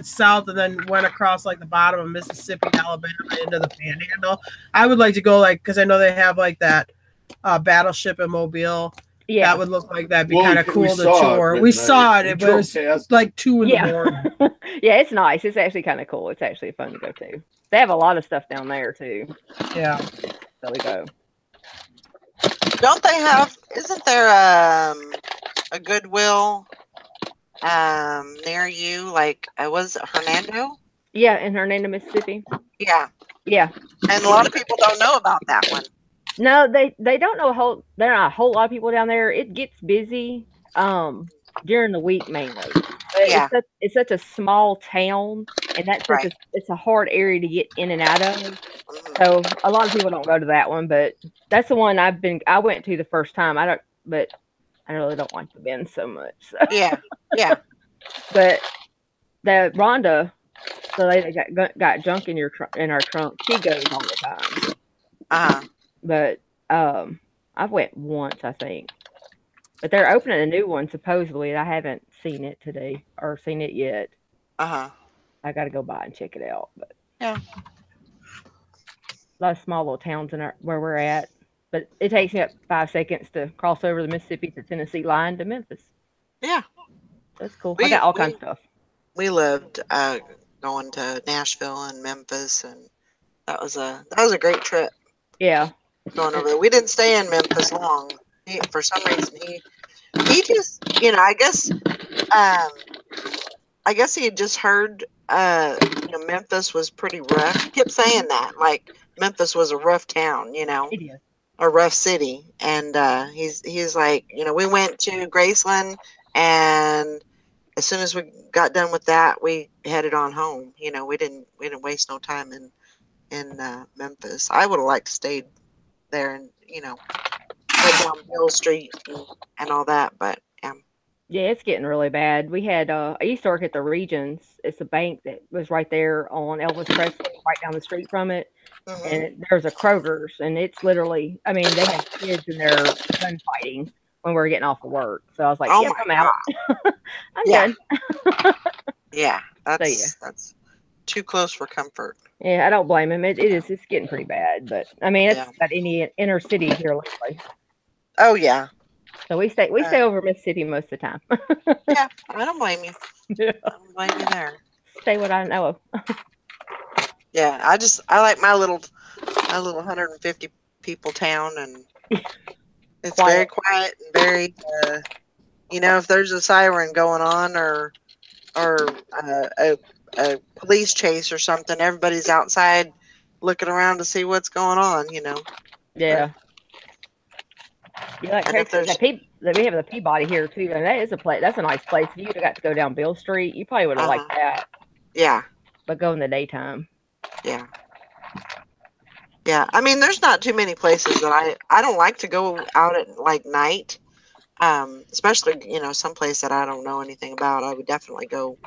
south and then went across the bottom of Mississippi, Alabama into the Panhandle. I would like to go because I know they have that battleship in Mobile. Yeah, that would look like that'd be kind of cool to tour. We saw it, but it was 2 in the morning. Yeah, it's nice. It's actually kind of cool. It's actually fun to go to. They have a lot of stuff down there too. Yeah, so we go. Don't they have? Isn't there a Goodwill near you? Was it Hernando? Yeah, in Hernando, Mississippi. Yeah. Yeah. And a lot of people don't know about that one. No, they don't know there are not a whole lot of people down there. It gets busy. during the week mainly. But Yeah. it's such a small town, and that's such Right. it's a hard area to get in and out of. Mhm. So a lot of people don't go to that one, but that's the one I went to the first time. But I really don't like the Benz so much. So. Yeah. Yeah. But the Rhonda, the lady that got junk in in our trunk, she goes all the time. Uh-huh. But I've went once, I think. But they're opening a new one supposedly. I haven't seen it today or seen it yet. Uh-huh. I got to go by and check it out. But Yeah. a lot of small little towns where we're at. But it takes me up 5 seconds to cross over the Mississippi to Tennessee line to Memphis. Yeah. That's cool. I We got all kinds of stuff. we lived going to Nashville and Memphis, and that was a great trip Yeah. going over there. We didn't stay in Memphis long. For some reason he just, I guess he had just heard Memphis was pretty rough. He kept saying that, like Memphis was a rough town, It is. a rough city. And he's like, we went to Graceland, and as soon as we got done with that, we headed on home. We didn't waste no time in Memphis. I would have liked to stay there and go down Mill Street and all that, but Yeah, it's getting really bad. We had I used to work at the Regions. It's a bank that was right there on Elvis Presley, right down the street from it. mhm. And there's a Kroger's, and it's literally, I mean, they had kids in there gunfighting when we were getting off of work. So I was like, Oh yep, my I'm out. I'm Yeah. done. Yeah, yeah. that's too close for comfort. Yeah, I don't blame him. It's getting pretty bad. But I mean, it's Yeah. got any inner city here lately. Oh yeah. So we stay over Mississippi most of the time. Yeah, I don't blame you. Yeah. I don't blame you there. Stay what I know of. Yeah, I like my little 150 people town, and it's very quiet and very if there's a siren going on or a police chase or something, everybody's outside looking around to see what's going on. Yeah. Yeah, like And if Texas, we have the Peabody here too, and that is a place. That's a nice place. If you would have got to go down Bill Street, you probably would have liked that. Yeah. But go in the daytime. Yeah. Yeah. I mean, there's not too many places that I don't like to go out at like night. Especially, someplace that I don't know anything about. I would definitely go,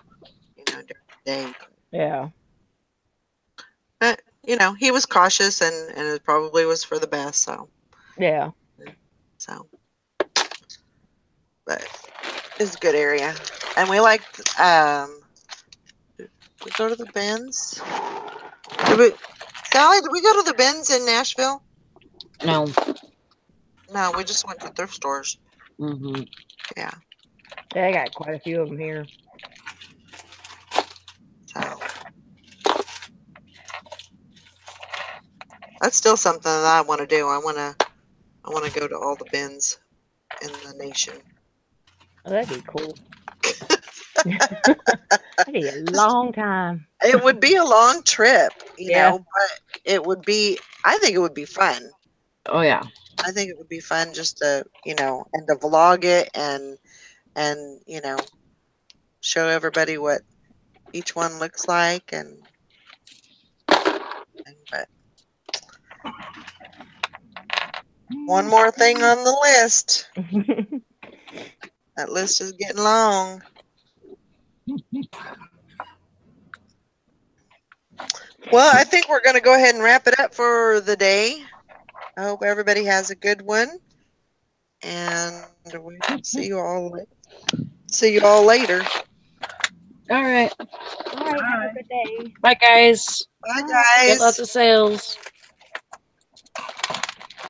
during the day. Yeah. But, he was cautious, and it probably was for the best. So. Yeah. So. But it's a good area. And we like, did we go to the Benz? Sally, did we go to the Benz in Nashville? No. No, we just went to thrift stores. Mm-hmm. Yeah. Yeah, I got quite a few of them here. So that's still something that I want to do. I want to go to all the Benz in the nation. Oh, that'd be cool. That'd be a long time. It would be a long trip, but I think it would be fun. Oh yeah. I think it would be fun just to, and to vlog it and show everybody what each one looks like but one more thing on the list. That list is getting long. Well, I think we're going to go ahead and wrap it up for the day. I hope everybody has a good one, and we'll see you all later. All right. All right. Have a good day. Bye, guys. Bye, guys. Get lots of sales.